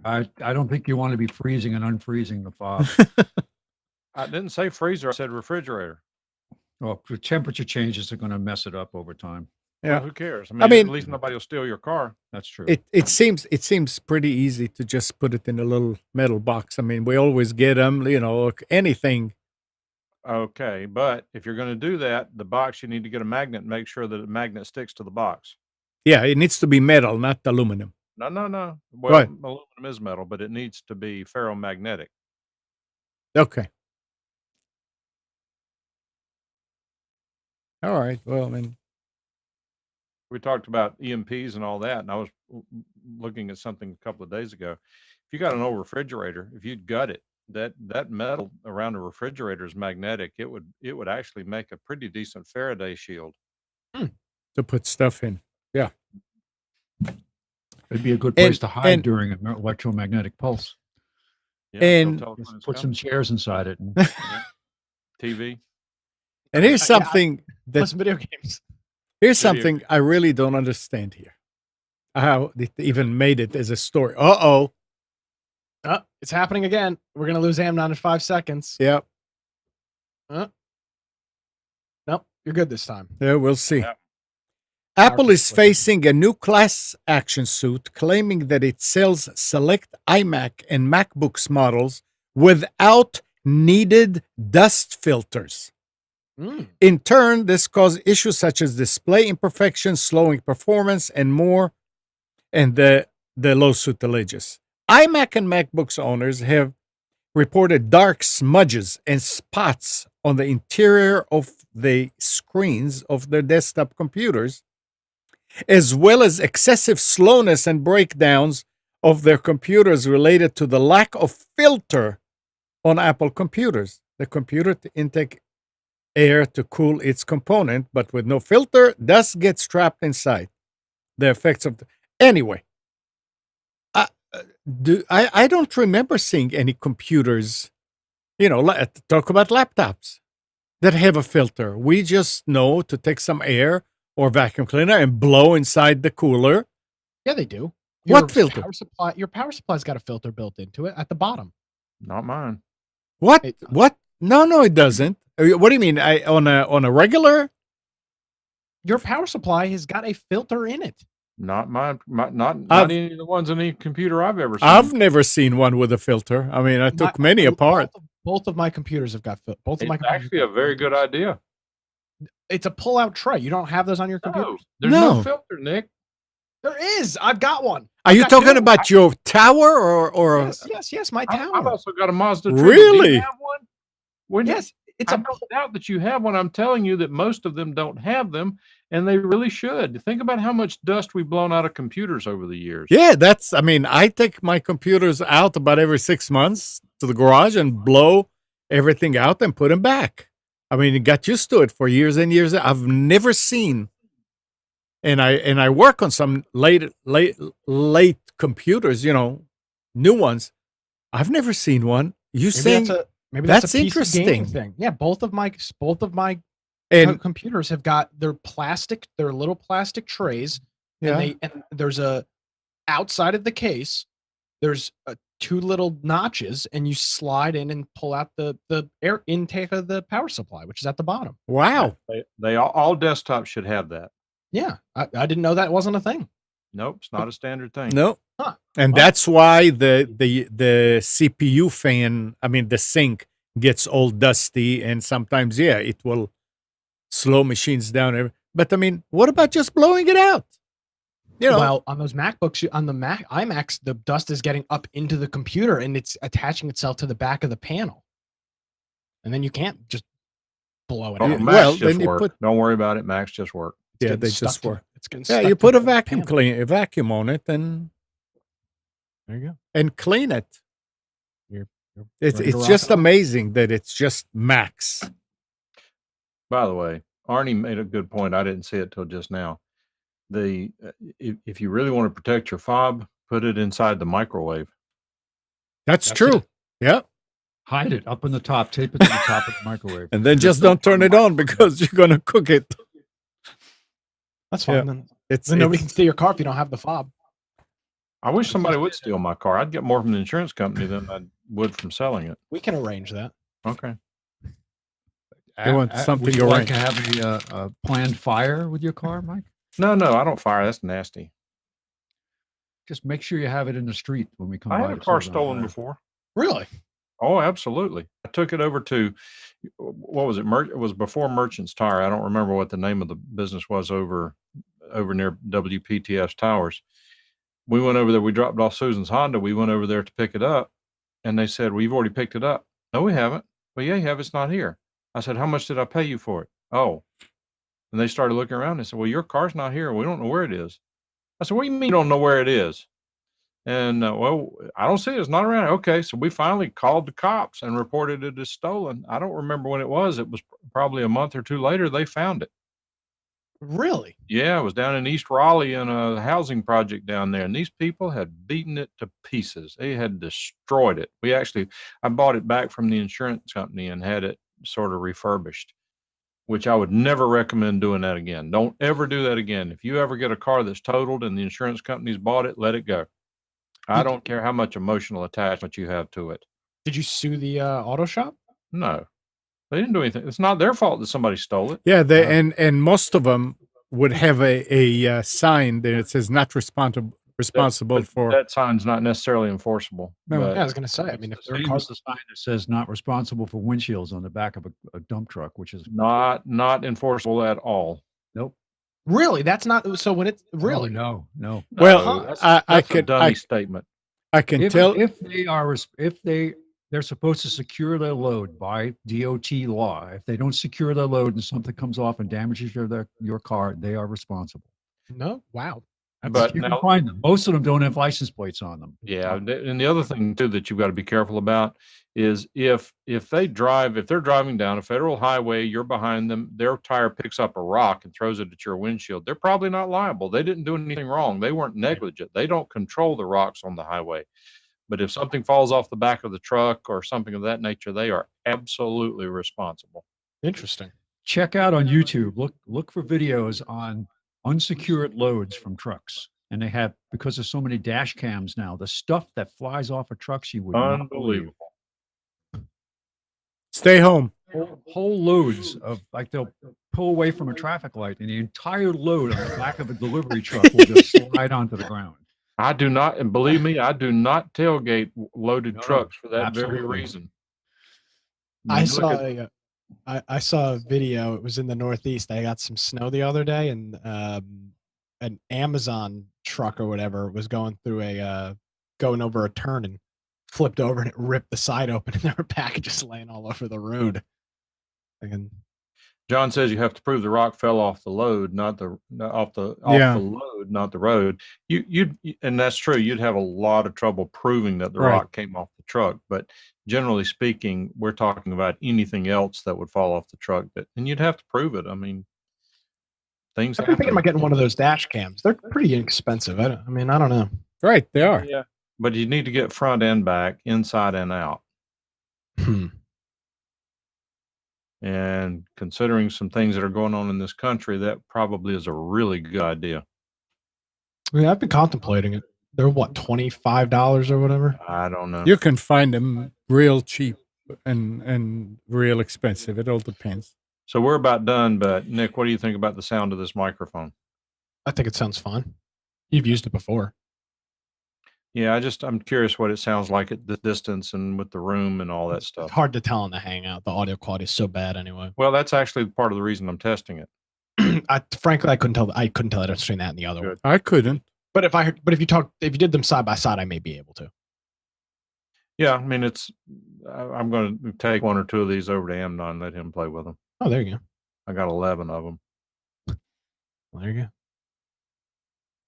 I don't think you want to be freezing and unfreezing the fob. I didn't say freezer. I said refrigerator. Well, the temperature changes are going to mess it up over time. Yeah. Well, who cares? I mean, at least nobody will steal your car. That's true. It seems pretty easy to just put it in a little metal box. I mean, we always get them, anything. Okay, but if you're going to do that, the box, you need to get a magnet and make sure that the magnet sticks to the box. Yeah, it needs to be metal, not aluminum. No. Well, aluminum is metal, but it needs to be ferromagnetic. Okay. All right. Well, I mean, we talked about EMPs and all that, and I was looking at something a couple of days ago. If you got an old refrigerator, if you'd gut it, that metal around the refrigerator is magnetic. It would actually make a pretty decent Faraday shield to put stuff in. Yeah. It'd be a good place to hide during an electromagnetic pulse. Yeah, and put some chairs inside it. And TV. And here's something plus video games. Here's something I really don't understand here. How they even made it as a story. It's happening again. We're going to lose Amnon in 5 seconds. Yep. Nope. You're good this time. Yeah, we'll see. Yeah. Apple is facing a new class action suit claiming that it sells select iMac and MacBooks models without needed dust filters. In turn, this caused issues such as display imperfections, slowing performance, and more. And the lawsuit alleges iMac and MacBooks owners have reported dark smudges and spots on the interior of the screens of their desktop computers, as well as excessive slowness and breakdowns of their computers related to the lack of filter on Apple computers. The computer intake air to cool its component, but with no filter, dust gets trapped inside. The effects of anyway. I don't remember seeing any computers, talk about laptops that have a filter. We just know to take some air or vacuum cleaner and blow inside the cooler. Yeah, they do. What filter? Your power supply's got a filter built into it at the bottom. Not mine. What? What? No, it doesn't. What do you mean? On a regular? Your power supply has got a filter in it. Not mine. Not any of the ones in any computer I've ever seen. I've never seen one with a filter. I mean, I took many apart. Both of my computers have got both of my. It's actually a very good idea. It's a pull-out tray. You don't have those on your computer. There's no filter, Nick. There is. I've got one. Are you talking about your tower or? Yes, my tower. I've also got a Mazda. Really? Do you have one? Yes, I don't doubt that you have one. I'm telling you that most of them don't have them, and they really should. Think about how much dust we've blown out of computers over the years. Yeah, I take my computers out about every 6 months to the garage and blow everything out and put them back. I mean, I got used to it for years and years. I've never seen, and I work on some late computers, new ones. I've never seen one. You saying maybe that's a PC interesting gaming thing? Yeah, both of my computers have got their little plastic trays. Yeah, and there's a outside of the case. There's two little notches, and you slide in and pull out the air intake of the power supply, which is at the bottom. Wow. They all desktops should have that. Yeah, I didn't know that wasn't a thing. Nope, it's not a standard thing. No. Huh. And that's why the CPU fan, I mean the sink gets all dusty, and sometimes it will slow machines down. But I mean, what about just blowing it out? Well, on those MacBooks, on the iMacs, the dust is getting up into the computer and it's attaching itself to the back of the panel, and then you can't just blow it out. Macs just work. Don't worry about it. Macs just work. Yeah, they just work. Yeah, you put a vacuum on it, and there you go, and clean it. It's just amazing that it's just Macs. By the way, Arnie made a good point. I didn't see it till just now. If you really want to protect your fob, put it inside the microwave. That's true. Yeah. Hide it up in the top. Tape it to the top of the microwave, and then just don't turn it on because you're going to cook it. That's fine. Yeah. Then nobody can steal your car if you don't have the fob. I wish somebody would steal my car. I'd get more from the insurance company than I would from selling it. We can arrange that. Okay. You want something would you like to have a planned fire with your car, Mike? No, I don't fire. That's nasty. Just make sure you have it in the street when we come by. I had a car stolen before. Really? Oh, absolutely. I took it over to, what was it? It was before Merchant's Tire. I don't remember what the name of the business was over near WPTF's Towers. We went over there. We dropped off Susan's Honda. We went over there to pick it up, and they said, "Well, you've already picked it up." No, we haven't. Well, yeah, you have. It's not here. I said, "How much did I pay you for it?" Oh. And they started looking around and said, "Well, your car's not here. We don't know where it is." I said, "What do you mean you don't know where it is?" And, well, I don't see it. It's not around. Okay. So we finally called the cops and reported it as stolen. I don't remember when it was. It was probably a month or two later. They found it. Really? Yeah. It was down in East Raleigh in a housing project down there. And these people had beaten it to pieces. They had destroyed it. I bought it back from the insurance company and had it sort of refurbished, which I would never recommend doing that again. Don't ever do that again. If you ever get a car that's totaled and the insurance company's bought it, let it go. I don't care how much emotional attachment you have to it. Did you sue the auto shop? No, they didn't do anything. It's not their fault that somebody stole it. Yeah, and most of them would have a sign that it says not responsible for. That sign's not necessarily enforceable. No. Yeah, I was going to say. I mean, if there car's a sign that says not responsible for windshields on the back of a dump truck, which is not enforceable at all. Nope. Really, that's not. So when it's really no. Well, that's a dummy statement. I can If, tell. if they are, if they're supposed to secure their load by DOT law. If they don't secure their load and something comes off and damages your car, they are responsible. No, wow. But You can now, find them. Most of them don't have license plates on them. yeah, and the other thing too that you've got to be careful about is if they're driving down a federal highway, you're behind them, their tire picks up a rock and throws it at your windshield. They're probably not liable. They didn't do anything wrong. They weren't negligent. They don't control the rocks on the highway. But if something falls off the back of the truck or something of that nature, they are absolutely responsible. Interesting. Check out on YouTube. Look for videos on unsecured loads from trucks. And they have, because there's so many dash cams now, the stuff that flies off of trucks you would not believe. Unbelievable. Stay home. Whole loads of, like, they'll pull away from a traffic light and the entire load on the back of a delivery truck will just slide onto the ground. I do not, and believe me, I do not tailgate loaded No, trucks for that very absolutely. reason. I You saw look at- I saw a video. It was in the Northeast. I got some snow the other day, and an Amazon truck or whatever was going through going over a turn and flipped over, and it ripped the side open, and there were packages laying all over the road. Thinking, John says you have to prove the rock fell off the load, off the Yeah. load, not the road. And that's true. You'd have a lot of trouble proving that the Right. rock came off the truck. But generally speaking, we're talking about anything else that would fall off the truck. And you'd have to prove it. I mean, things I've been happen. thinking about getting one of those dash cams. They're pretty inexpensive. I don't know. Right, they are. Yeah, but you need to get front and back, inside and out. And considering some things that are going on in this country, that probably is a really good idea. I mean, I've been contemplating it. They're what, $25 or whatever? I don't know. You can find them real cheap and real expensive. It all depends. So we're about done, but Nick, what do you think about the sound of this microphone? I think it sounds fun. You've used it before. Yeah, I'm curious what it sounds like at the distance and with the room and all that stuff. It's hard to tell on the Hangout. The audio quality is so bad anyway. Well, that's actually part of the reason I'm testing it. Frankly, I couldn't tell the difference between that and the other one. Good. I couldn't. But if you did them side by side, I may be able to. Yeah, I mean, I'm going to take one or two of these over to Amnon and let him play with them. Oh, there you go. I got 11 of them. Well, there you go.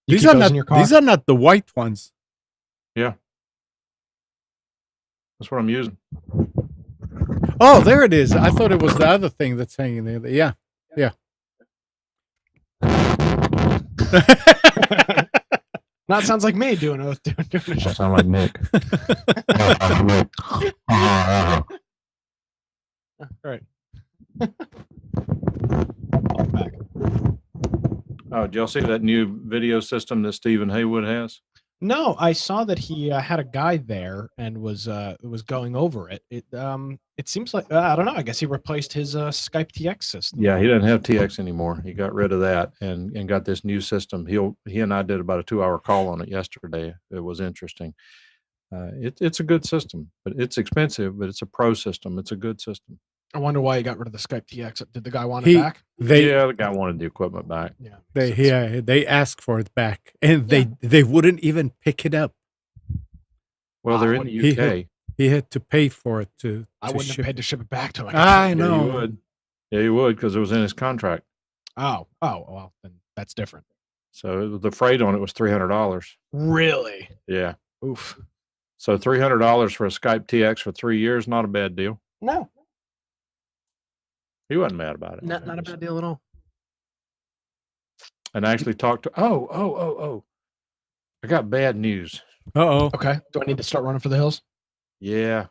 You These keep are those not. in your car? These are not the white ones. Yeah. That's what I'm using. Oh, there it is. I thought it was the other thing that's hanging there. Yeah, yeah. No, it sounds like me doing a show. Sound like Nick. Right. All back. Oh, did y'all see that new video system that Stephen Haywood has? No, I saw that he had a guy there and was going over it. It seems like I don't know. I guess he replaced his Skype TX system. Yeah, he doesn't have TX anymore. He got rid of that and got this new system. He and I did about a 2-hour call on it yesterday. It was interesting. It's a good system, but it's expensive. But it's a pro system. It's a good system. I wonder why he got rid of the Skype TX. Did the guy want it back? The guy wanted the equipment back. Yeah. They asked for it back, and they wouldn't even pick it up. Well, they're in the UK. He had to pay for it to. I wouldn't have paid to ship it back to him. I know. Yeah, you would. Yeah, you would because it was in his contract. Oh, well, then that's different. So the freight on it was $300. Really? Yeah. Oof. So $300 for a Skype TX for 3 years, not a bad deal. No, He wasn't mad about it. not a bad deal at all. And I actually talked to. Oh! I got bad news. Uh-oh. Okay. Do I need to start running for the hills? Yeah,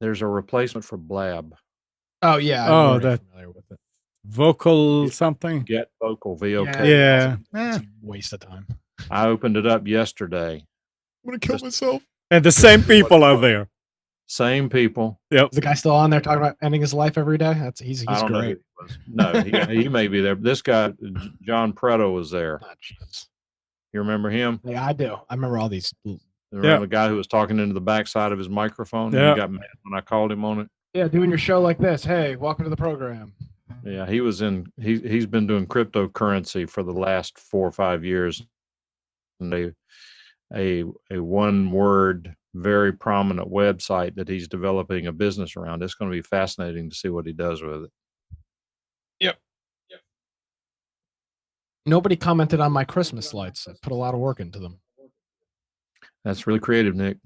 there's a replacement for Blab. Oh yeah. Oh, I'm that- familiar with it. Vocal something. Get Vocal VOK. Yeah. It's a waste of time. I opened it up yesterday. I'm gonna kill myself. And the same people are there. Same people. Yep. Is the guy still on there talking about ending his life every day? He's I don't know who great. he was. No, he may be there. This guy, John Preto, was there. Ah, jeez. You remember him? Yeah, I do. I remember all these. Remember the guy who was talking into the backside of his microphone? Yeah. He got mad when I called him on it. Yeah, doing your show like this. Hey, welcome to the program. Yeah, he was in. He's been doing cryptocurrency for the last 4 or 5 years, and a one word, very prominent website that he's developing a business around. It's going to be fascinating to see what he does with it. Nobody commented on my Christmas lights. I put a lot of work into them. That's really creative, Nick.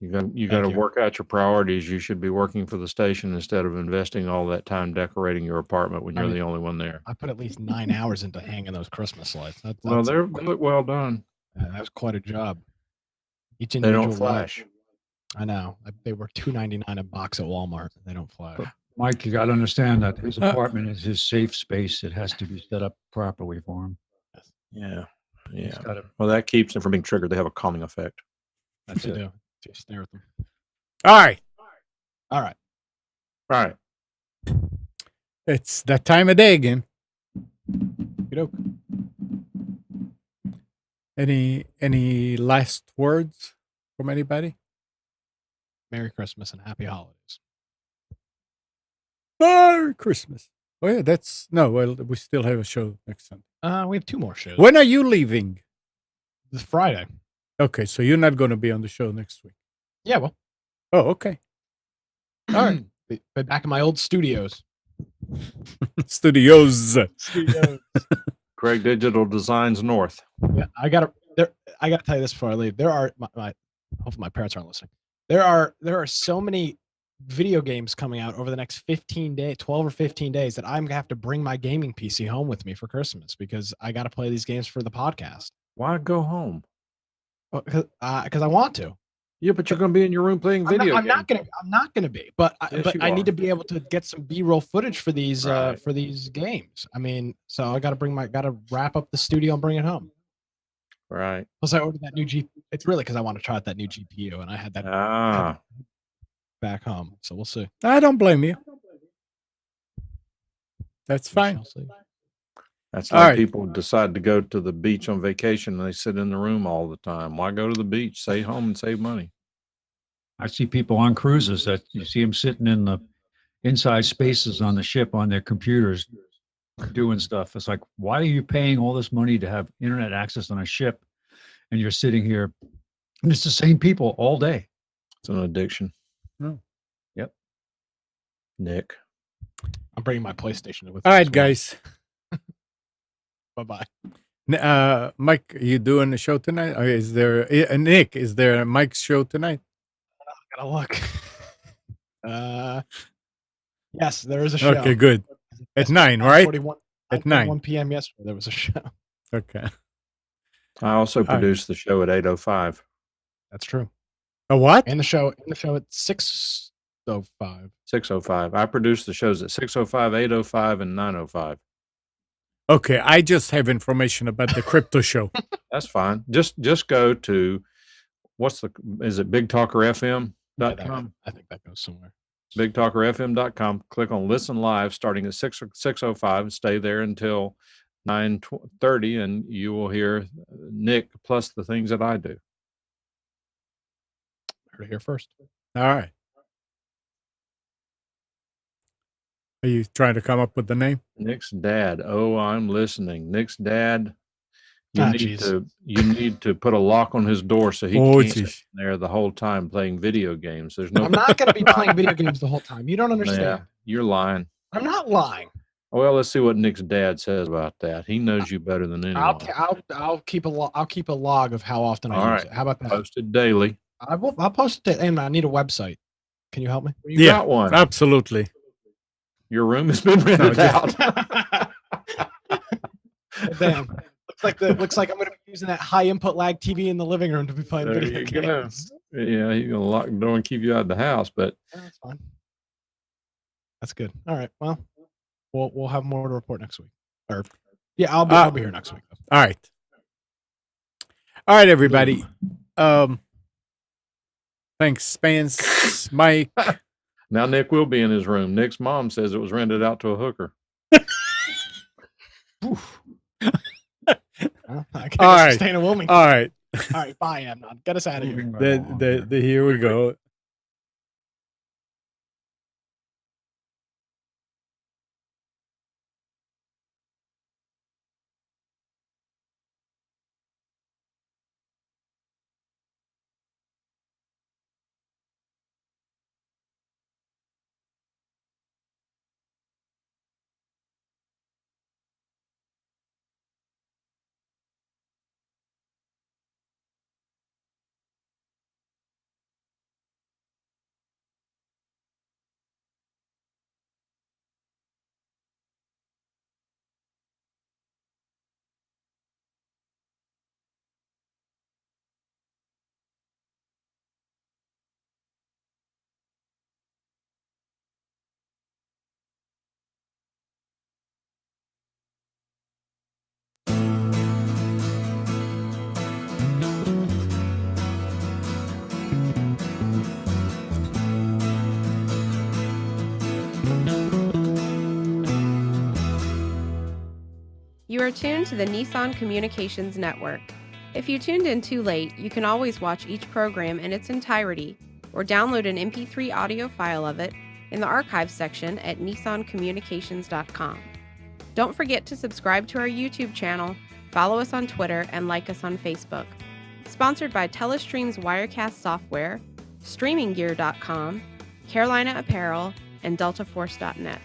You got to Thank you. work out your priorities. You should be working for the station instead of investing all that time decorating your apartment when you're the only one there. I put at least 9 hours into hanging those Christmas lights. Well, they look well done. That was quite a job. Each They individual don't flash. light. I know. They were $2.99 a box at Walmart. They don't flash. Mike, you got to understand that his apartment is his safe space. It has to be set up properly for him. Yeah. He's Yeah. gotta- Well, that keeps them from being triggered. They have a calming effect. That's it. Do. Just stare at them. All right. All right. Right. It's that time of day again. Okey-doke. Any last words from anybody? Merry Christmas and happy holidays. Merry Christmas. Oh yeah, well, we still have a show next Sunday. We have 2 more shows. When are you leaving? This Friday. Okay, so you're not going to be on the show next week. Yeah, well. Oh, okay. All right. But back in my old studios. Studios. Craig Digital Designs North. Yeah, I gotta tell you this before I leave. There are hopefully my parents aren't listening. There are so many video games coming out over the next 15 days, 12 or 15 days, that I'm gonna have to bring my gaming PC home with me for Christmas because I got to play these games for the podcast. Why go home? Because I want to. Yeah, but you're going to be in your room playing video I'm not games. I'm not gonna be. But Yes, you I need are. to be able to get some B-roll footage for these Right. games. I mean, so I got to wrap up the studio and bring it home. Right. Plus, I ordered that new It's really because I want to try out that new GPU, and I had that Ah. back home. So we'll see. I don't blame you. That's We fine. shall see. That's All like right. people decide to go to the beach on vacation and they sit in the room all the time. Why go to the beach? Stay home and save money. I see people on cruises that you see them sitting in the inside spaces on the ship on their computers doing stuff. It's like, why are you paying all this money to have internet access on a ship and you're sitting here and it's the same people all day? It's an addiction. Oh. Yep. Nick. I'm bringing my PlayStation with me. All right, as well. guys. Bye-bye. Mike, you doing the show tonight? Or is there Nick? Is there a Mike's show tonight? Gotta look. Yes, there is a show. Okay, good. At Yes, 9, right? 9:41 At 9. 1 p.m. yesterday, there was a show. Okay. I also right. produced the show at 8:05. That's true. A what? And the show at 6:05. 6:05. I produced the shows at 6:05, 8:05, and 9:05. Okay, I just have information about the crypto show. That's fine. Just go to is it BigTalkerFM.com? I think that goes somewhere. BigTalkerFM.com. Click on Listen Live starting at 6:05 and stay there until 9:30, and you will hear Nick plus the things that I do. Heard it here first. All right. Are you trying to come up with the name? Nick's dad. Oh, I'm listening. Nick's dad. You Ah, need jeez. you need to put a lock on his door so he Oh, can't sit geez. there the whole time playing video games. There's no. I'm not going to be playing video games the whole time. You don't understand. Yeah, you're lying. I'm not lying. Well, let's see what Nick's dad says about that. He knows you better than anyone. I'll keep a log of how often I All use right. it. How about that? Post it daily. I'll post it, and I need a website. Can you help me? You got one. Absolutely. Your room has been rented just- out. Damn. Looks like I'm going to be using that high input lag TV in the living room to be playing There video you go. games. Yeah, he's gonna lock the door and keep you out of the house. But Yeah, that's fine. That's good. All right. Well, we'll have more to report next week. Or yeah, I'll be here next week. All right. All right, everybody. Thanks, Spence, Mike. now Nick will be in his room. Nick's mom says it was rented out to a hooker. I can't All right. stay in Wilmington. All right. All right. Bye, Amnon. Get us out of here. Moving right along. Here we go. You are tuned to the Nissan Communications Network. If you tuned in too late, you can always watch each program in its entirety or download an MP3 audio file of it in the archives section at nissancommunications.com. Don't forget to subscribe to our YouTube channel, follow us on Twitter, and like us on Facebook. Sponsored by Telestream's Wirecast software, StreamingGear.com, Carolina Apparel, and DeltaForce.net.